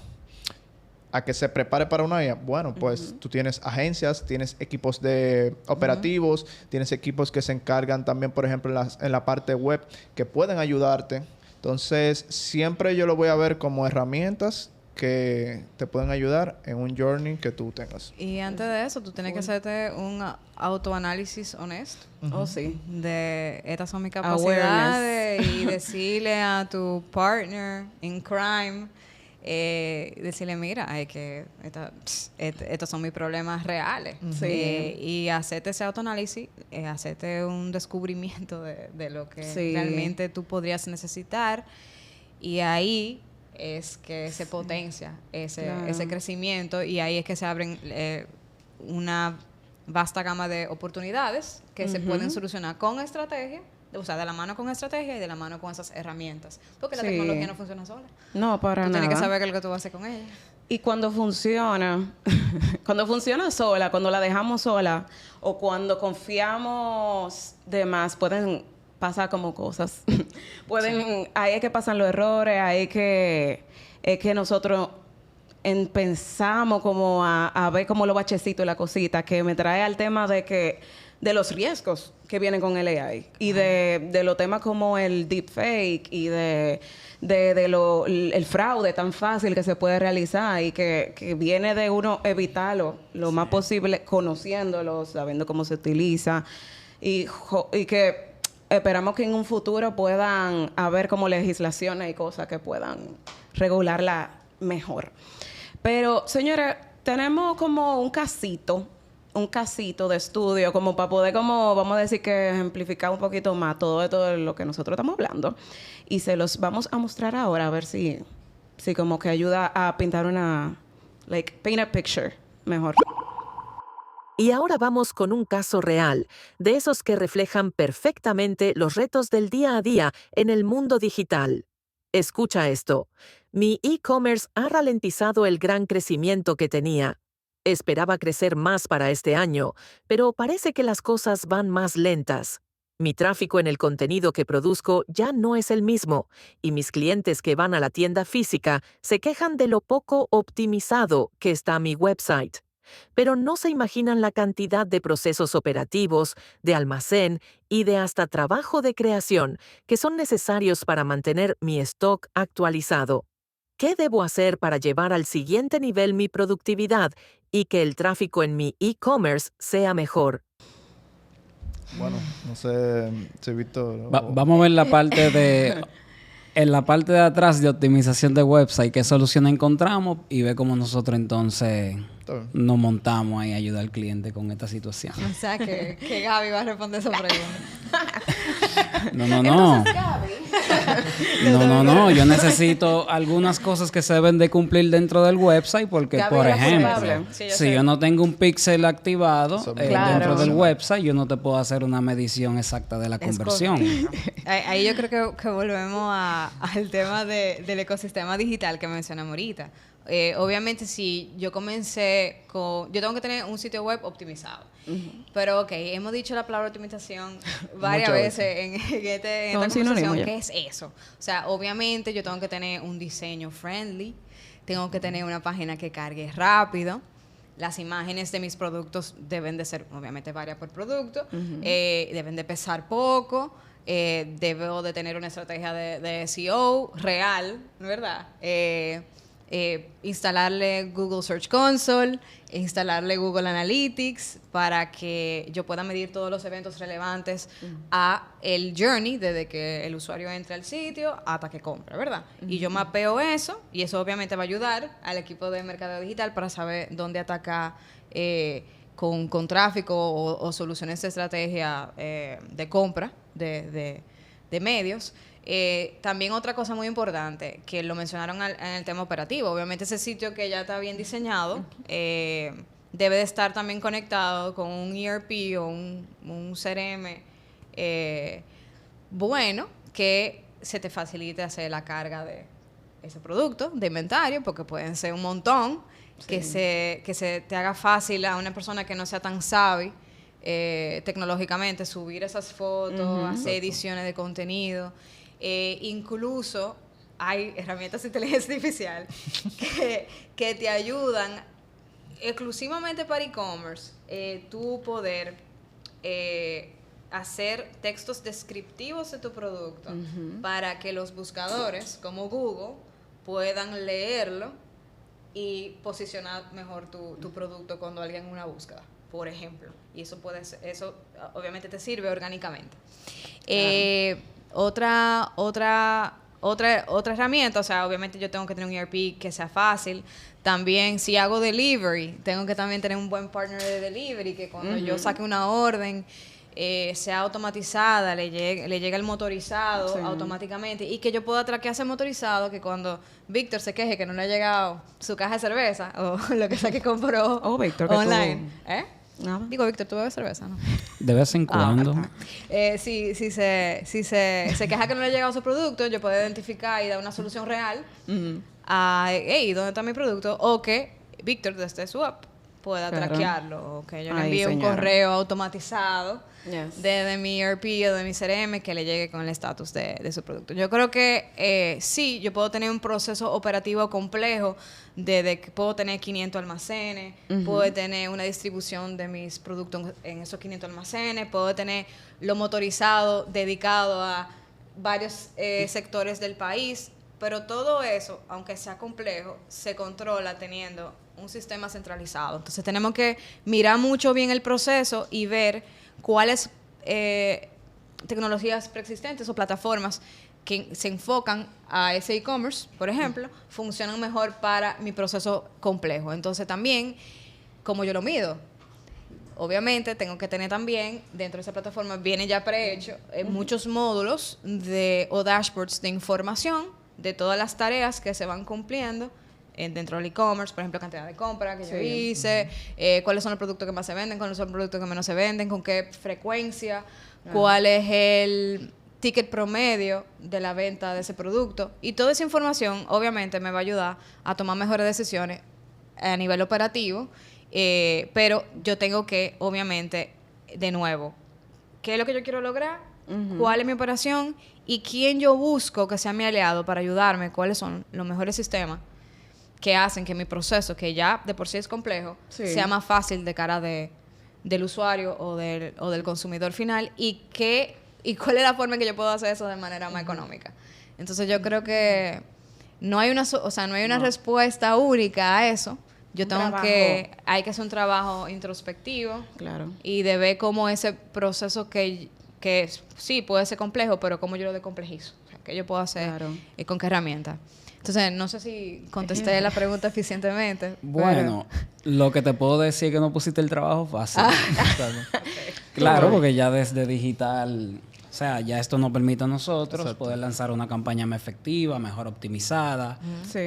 que se prepare para una IA. Bueno, pues tú tienes agencias, tienes equipos de operativos, tienes equipos que se encargan también, por ejemplo, en la parte web, que pueden ayudarte. Entonces, siempre yo lo voy a ver como herramientas que te pueden ayudar en un journey que tú tengas. Y antes de eso, tú tienes que hacerte un autoanálisis honesto. Oh, sí. De estas son mis capacidades y decirle a tu partner in crime, decirle, mira, estos son mis problemas reales. Sí. Y hacerte ese autoanálisis, hacerte un descubrimiento de lo que realmente tú podrías necesitar. Y ahí es que se potencia ese crecimiento y ahí es que se abren una vasta gama de oportunidades que se pueden solucionar con estrategia, o sea, de la mano con estrategia y de la mano con esas herramientas. Porque la tecnología no funciona sola. No, para nada. Tú tienes que saber qué es lo que tú vas a hacer con ella. Y cuando funciona, cuando funciona sola, cuando la dejamos sola o cuando confiamos de más, pueden pasar como cosas. Ahí es que pasan los errores, ahí es que nosotros pensamos como a ver como los bachecitos y la cosita, que me trae al tema de los riesgos que vienen con el AI y de los temas como el deepfake y el fraude tan fácil que se puede realizar y que viene de uno evitarlo lo más posible, conociéndolo, sabiendo cómo se utiliza y que esperamos que en un futuro puedan haber como legislaciones y cosas que puedan regularla mejor. Pero, señores, tenemos como un casito de estudio como para poder, como vamos a decir que ejemplificar un poquito más todo esto de lo que nosotros estamos hablando. Y se los vamos a mostrar ahora a ver si como que ayuda a pintar paint a picture mejor. Y ahora vamos con un caso real, de esos que reflejan perfectamente los retos del día a día en el mundo digital. Escucha esto. Mi e-commerce ha ralentizado el gran crecimiento que tenía. Esperaba crecer más para este año, pero parece que las cosas van más lentas. Mi tráfico en el contenido que produzco ya no es el mismo, y mis clientes que van a la tienda física se quejan de lo poco optimizado que está mi website. Pero no se imaginan la cantidad de procesos operativos, de almacén y de hasta trabajo de creación que son necesarios para mantener mi stock actualizado. ¿Qué debo hacer para llevar al siguiente nivel mi productividad y que el tráfico en mi e-commerce sea mejor? Bueno, no sé si Víctor... Vamos a ver la parte de... En la parte de atrás de optimización de website, qué solución encontramos y ver cómo nosotros entonces nos montamos ahí a ayudar al cliente con esta situación. O sea, que Gaby va a responder esa pregunta. No. Entonces, Gaby. No. Yo necesito algunas cosas que se deben de cumplir dentro del website porque, Gaby, por la ejemplo, culpable. Sí, si yo no tengo un pixel activado Claro. dentro del website, yo no te puedo hacer una medición exacta de la conversión. Ahí yo creo que volvemos al tema del ecosistema digital que mencionamos ahorita. Obviamente, si yo comencé con... Yo tengo que tener un sitio web optimizado. Pero, hemos dicho la palabra optimización varias veces en esta conversación. ¿Qué es eso? O sea, obviamente yo tengo que tener un diseño friendly. Tengo que tener una página que cargue rápido. Las imágenes de mis productos deben de ser, obviamente, varias por producto. Deben de pesar poco. Debo de tener una estrategia de SEO real, ¿verdad? Instalarle Google Search Console, instalarle Google Analytics para que yo pueda medir todos los eventos relevantes a el journey desde que el usuario entre al sitio hasta que compre, ¿verdad? Y yo mapeo eso y eso obviamente va a ayudar al equipo de mercadeo digital para saber dónde atacar con tráfico o soluciones de estrategia de compra de medios. También otra cosa muy importante, que lo mencionaron en el tema operativo. Obviamente ese sitio que ya está bien diseñado debe de estar también conectado con un ERP o un CRM bueno, que se te facilite hacer la carga de ese producto, de inventario, porque pueden ser un montón, sí. que se te haga fácil a una persona que no sea tan savvy tecnológicamente subir esas fotos, hacer ediciones de contenido. Incluso hay herramientas de inteligencia artificial que te ayudan exclusivamente para e-commerce, tú poder hacer textos descriptivos de tu producto para que los buscadores como Google puedan leerlo y posicionar mejor tu producto cuando alguien en una búsqueda, por ejemplo. Y eso eso obviamente te sirve orgánicamente. Otra herramienta, o sea, obviamente yo tengo que tener un ERP que sea fácil. También, si hago delivery, tengo que también tener un buen partner de delivery, que cuando yo saque una orden, sea automatizada, le llegue el motorizado automáticamente, y que yo pueda traquear ese motorizado, que cuando Víctor se queje que no le ha llegado su caja de cerveza, o lo que sea que compró Víctor, online. Nada. Digo, Víctor, ¿tú bebes cerveza, no? De vez en cuando. Si se queja que no le ha llegado su producto, yo puedo identificar y dar una solución real a, hey, ¿dónde está mi producto? O que Víctor, desde su app, pueda traquearlo. O que yo le envíe un correo automatizado desde mi ERP o de mi CRM que le llegue con el estatus de su producto. Yo creo que sí, yo puedo tener un proceso operativo complejo desde que puedo tener 500 almacenes, puedo tener una distribución de mis productos en esos 500 almacenes, puedo tener lo motorizado dedicado a varios sectores del país, pero todo eso, aunque sea complejo, se controla teniendo un sistema centralizado. Entonces tenemos que mirar mucho bien el proceso y ver cuáles tecnologías preexistentes o plataformas que se enfocan a ese e-commerce, por ejemplo, funcionan mejor para mi proceso complejo. Entonces también, ¿cómo yo lo mido? Obviamente tengo que tener también, dentro de esa plataforma, viene ya prehecho muchos módulos o dashboards de información de todas las tareas que se van cumpliendo dentro del e-commerce, por ejemplo, cantidad de compra que yo hice, cuáles son los productos que más se venden, cuáles son los productos que menos se venden, con qué frecuencia, cuál es el ticket promedio de la venta de ese producto. Y toda esa información, obviamente, me va a ayudar a tomar mejores decisiones a nivel operativo. Pero yo tengo que, obviamente, de nuevo, ¿qué es lo que yo quiero lograr? ¿Cuál es mi operación? ¿Y quién yo busco que sea mi aliado para ayudarme? ¿Cuáles son los mejores sistemas que hacen que mi proceso, que ya de por sí es complejo, sea más fácil de cara del usuario o del consumidor final? ¿Y cuál es la forma en que yo puedo hacer eso de manera más económica? Entonces yo creo que no hay una respuesta única a eso. Hay que hacer un trabajo introspectivo. Claro. Y de ver cómo ese proceso que sí puede ser complejo, pero cómo yo lo descomplejizo. O sea, qué yo puedo hacer y con qué herramientas. Entonces, no sé si contesté la pregunta eficientemente. Bueno, lo que te puedo decir es que no pusiste el trabajo fácil. Claro, porque ya desde digital, o sea, ya esto nos permite a nosotros poder lanzar una campaña más efectiva, mejor optimizada,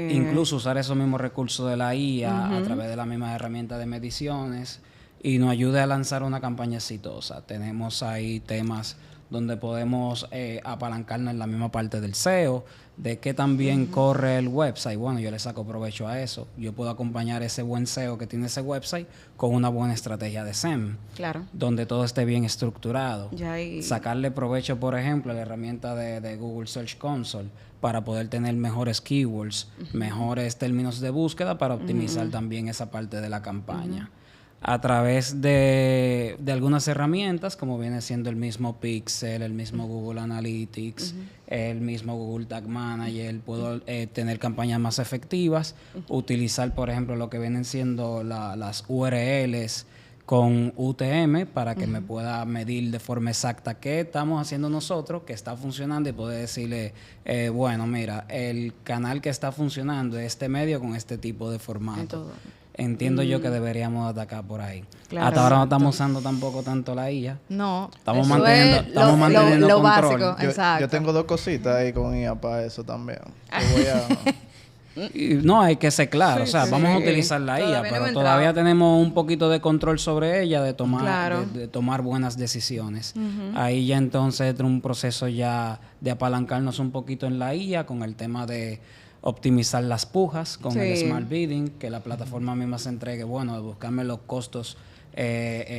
incluso usar esos mismos recursos de la IA a través de las mismas herramientas de mediciones y nos ayude a lanzar una campaña exitosa. Tenemos ahí temas donde podemos apalancarnos en la misma parte del SEO, de qué también corre el website. Bueno, yo le saco provecho a eso. Yo puedo acompañar ese buen SEO que tiene ese website con una buena estrategia de SEM. Claro. Donde todo esté bien estructurado. Ya Sacarle provecho, por ejemplo, a la herramienta de Google Search Console para poder tener mejores keywords, mejores términos de búsqueda para optimizar también esa parte de la campaña. A través de algunas herramientas, como viene siendo el mismo Pixel, el mismo Google Analytics, el mismo Google Tag Manager, puedo tener campañas más efectivas, utilizar, por ejemplo, lo que vienen siendo las URLs con UTM para que me pueda medir de forma exacta qué estamos haciendo nosotros, que está funcionando, y poder decirle, bueno, mira, el canal que está funcionando es este medio con este tipo de formato. Entiendo yo que deberíamos atacar por ahí. Claro, hasta ahora no estamos usando tampoco tanto la IA. No. Estamos manteniendo lo control. básico, exacto. Yo tengo 2 cositas ahí con IA para eso también. No, hay que ser claro. Vamos a utilizar la IA, pero todavía tenemos un poquito de control sobre ella, de tomar, de tomar buenas decisiones. Ahí ya entonces entra un proceso ya de apalancarnos un poquito en la IA con el tema de optimizar las pujas con el Smart Bidding, que la plataforma misma se entregue, bueno, de buscarme los costos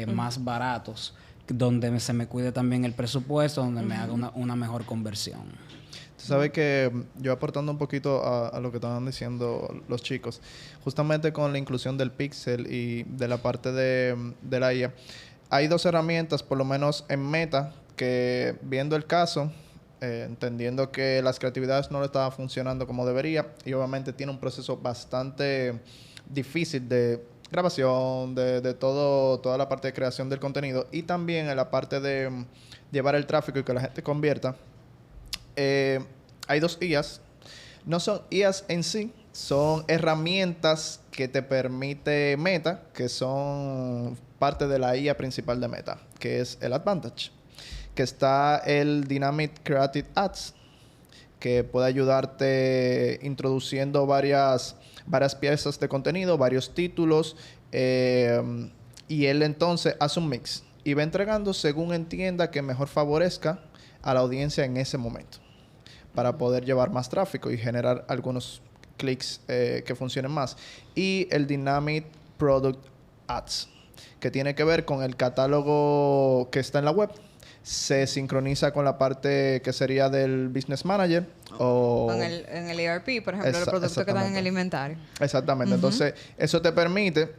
más baratos, donde se me cuide también el presupuesto, donde me haga una mejor conversión. Tú sabes que yo aportando un poquito a lo que estaban diciendo los chicos, justamente con la inclusión del Pixel y de la parte de la IA, hay 2 herramientas, por lo menos en Meta, que viendo el caso, entendiendo que las creatividades no le estaban funcionando como debería, y obviamente tiene un proceso bastante difícil de grabación, de toda la parte de creación del contenido, y también en la parte de llevar el tráfico y que la gente convierta. Hay 2 IAs. No son IAs en sí, son herramientas que te permite Meta, que son parte de la IA principal de Meta, que es el Advantage. Que está el Dynamic Creative Ads, que puede ayudarte introduciendo varias piezas de contenido, varios títulos, y él entonces hace un mix y va entregando según entienda que mejor favorezca a la audiencia en ese momento, para poder llevar más tráfico y generar algunos clics que funcionen más. Y el Dynamic Product Ads, que tiene que ver con el catálogo que está en la web. Se sincroniza con la parte que sería del Business Manager o... en el ERP, por ejemplo, los productos que están en el inventario. Exactamente. Entonces, eso te permite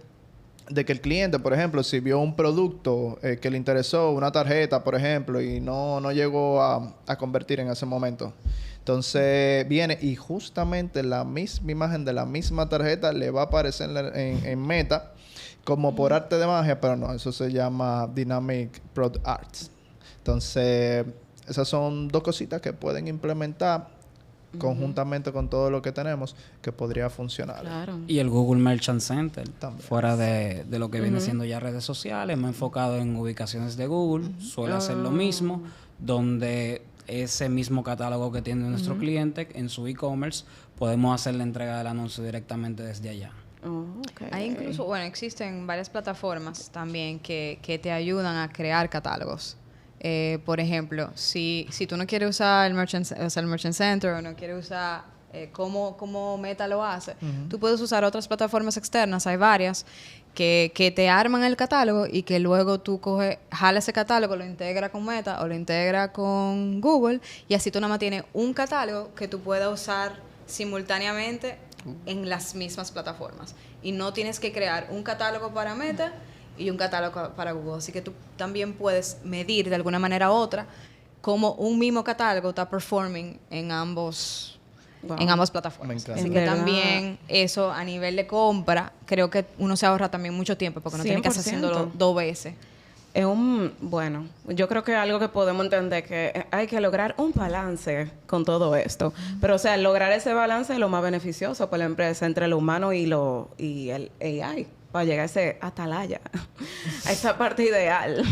de que el cliente, por ejemplo, si vio un producto que le interesó, una tarjeta, por ejemplo, y no llegó a convertir en ese momento. Entonces, viene y justamente la misma imagen de la misma tarjeta le va a aparecer en Meta como por arte de magia, pero no, eso se llama Dynamic Product Ads. Entonces, Esas son 2 cositas que pueden implementar conjuntamente con todo lo que tenemos que podría funcionar. Claro. Y el Google Merchant Center, También. fuera de lo que viene siendo ya redes sociales, más enfocado en ubicaciones de Google, suele hacer lo mismo, donde ese mismo catálogo que tiene nuestro cliente en su e-commerce, podemos hacer la entrega del anuncio directamente desde allá. Oh, ok. Hay incluso, bueno, existen varias plataformas también que te ayudan a crear catálogos. Por ejemplo, si tú no quieres usar el Merchant Center o no quieres usar como Meta lo hace, tú puedes usar otras plataformas externas, hay varias, que te arman el catálogo y que luego tú jalas ese catálogo, lo integra con Meta o lo integra con Google y así tú nada más tienes un catálogo que tú puedas usar simultáneamente en las mismas plataformas. Y no tienes que crear un catálogo para Meta y un catálogo para Google. Así que tú también puedes medir de alguna manera u otra cómo un mismo catálogo está performing en ambas plataformas. Me encanta. Así En que verdad. también eso a nivel de compra, creo que uno se ahorra también mucho tiempo porque no tiene que estar 100%. haciéndolo 2 veces. Bueno, yo creo que es algo que podemos entender que hay que lograr un balance con todo esto. Pero, o sea, lograr ese balance es lo más beneficioso para la empresa entre lo humano y el AI, para llegar a ese atalaya, a esa parte ideal.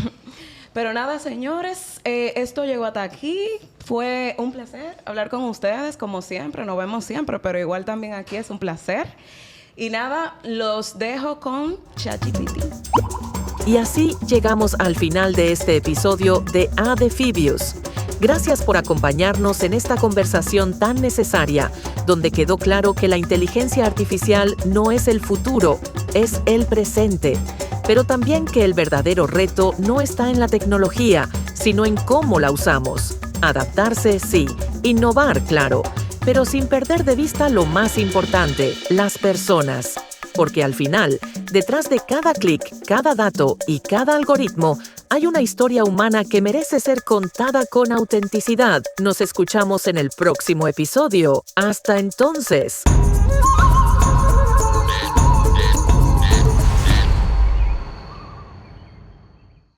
Pero nada, señores, esto llegó hasta aquí. Fue un placer hablar con ustedes, como siempre. Nos vemos siempre, pero igual también aquí es un placer. Y nada, los dejo con ChatGPT. Y así llegamos al final de este episodio de Adfibius. Gracias por acompañarnos en esta conversación tan necesaria, donde quedó claro que la inteligencia artificial no es el futuro, es el presente. Pero también que el verdadero reto no está en la tecnología, sino en cómo la usamos. Adaptarse, sí. Innovar, claro. Pero sin perder de vista lo más importante, las personas. Porque al final, detrás de cada clic, cada dato y cada algoritmo, hay una historia humana que merece ser contada con autenticidad. Nos escuchamos en el próximo episodio. Hasta entonces.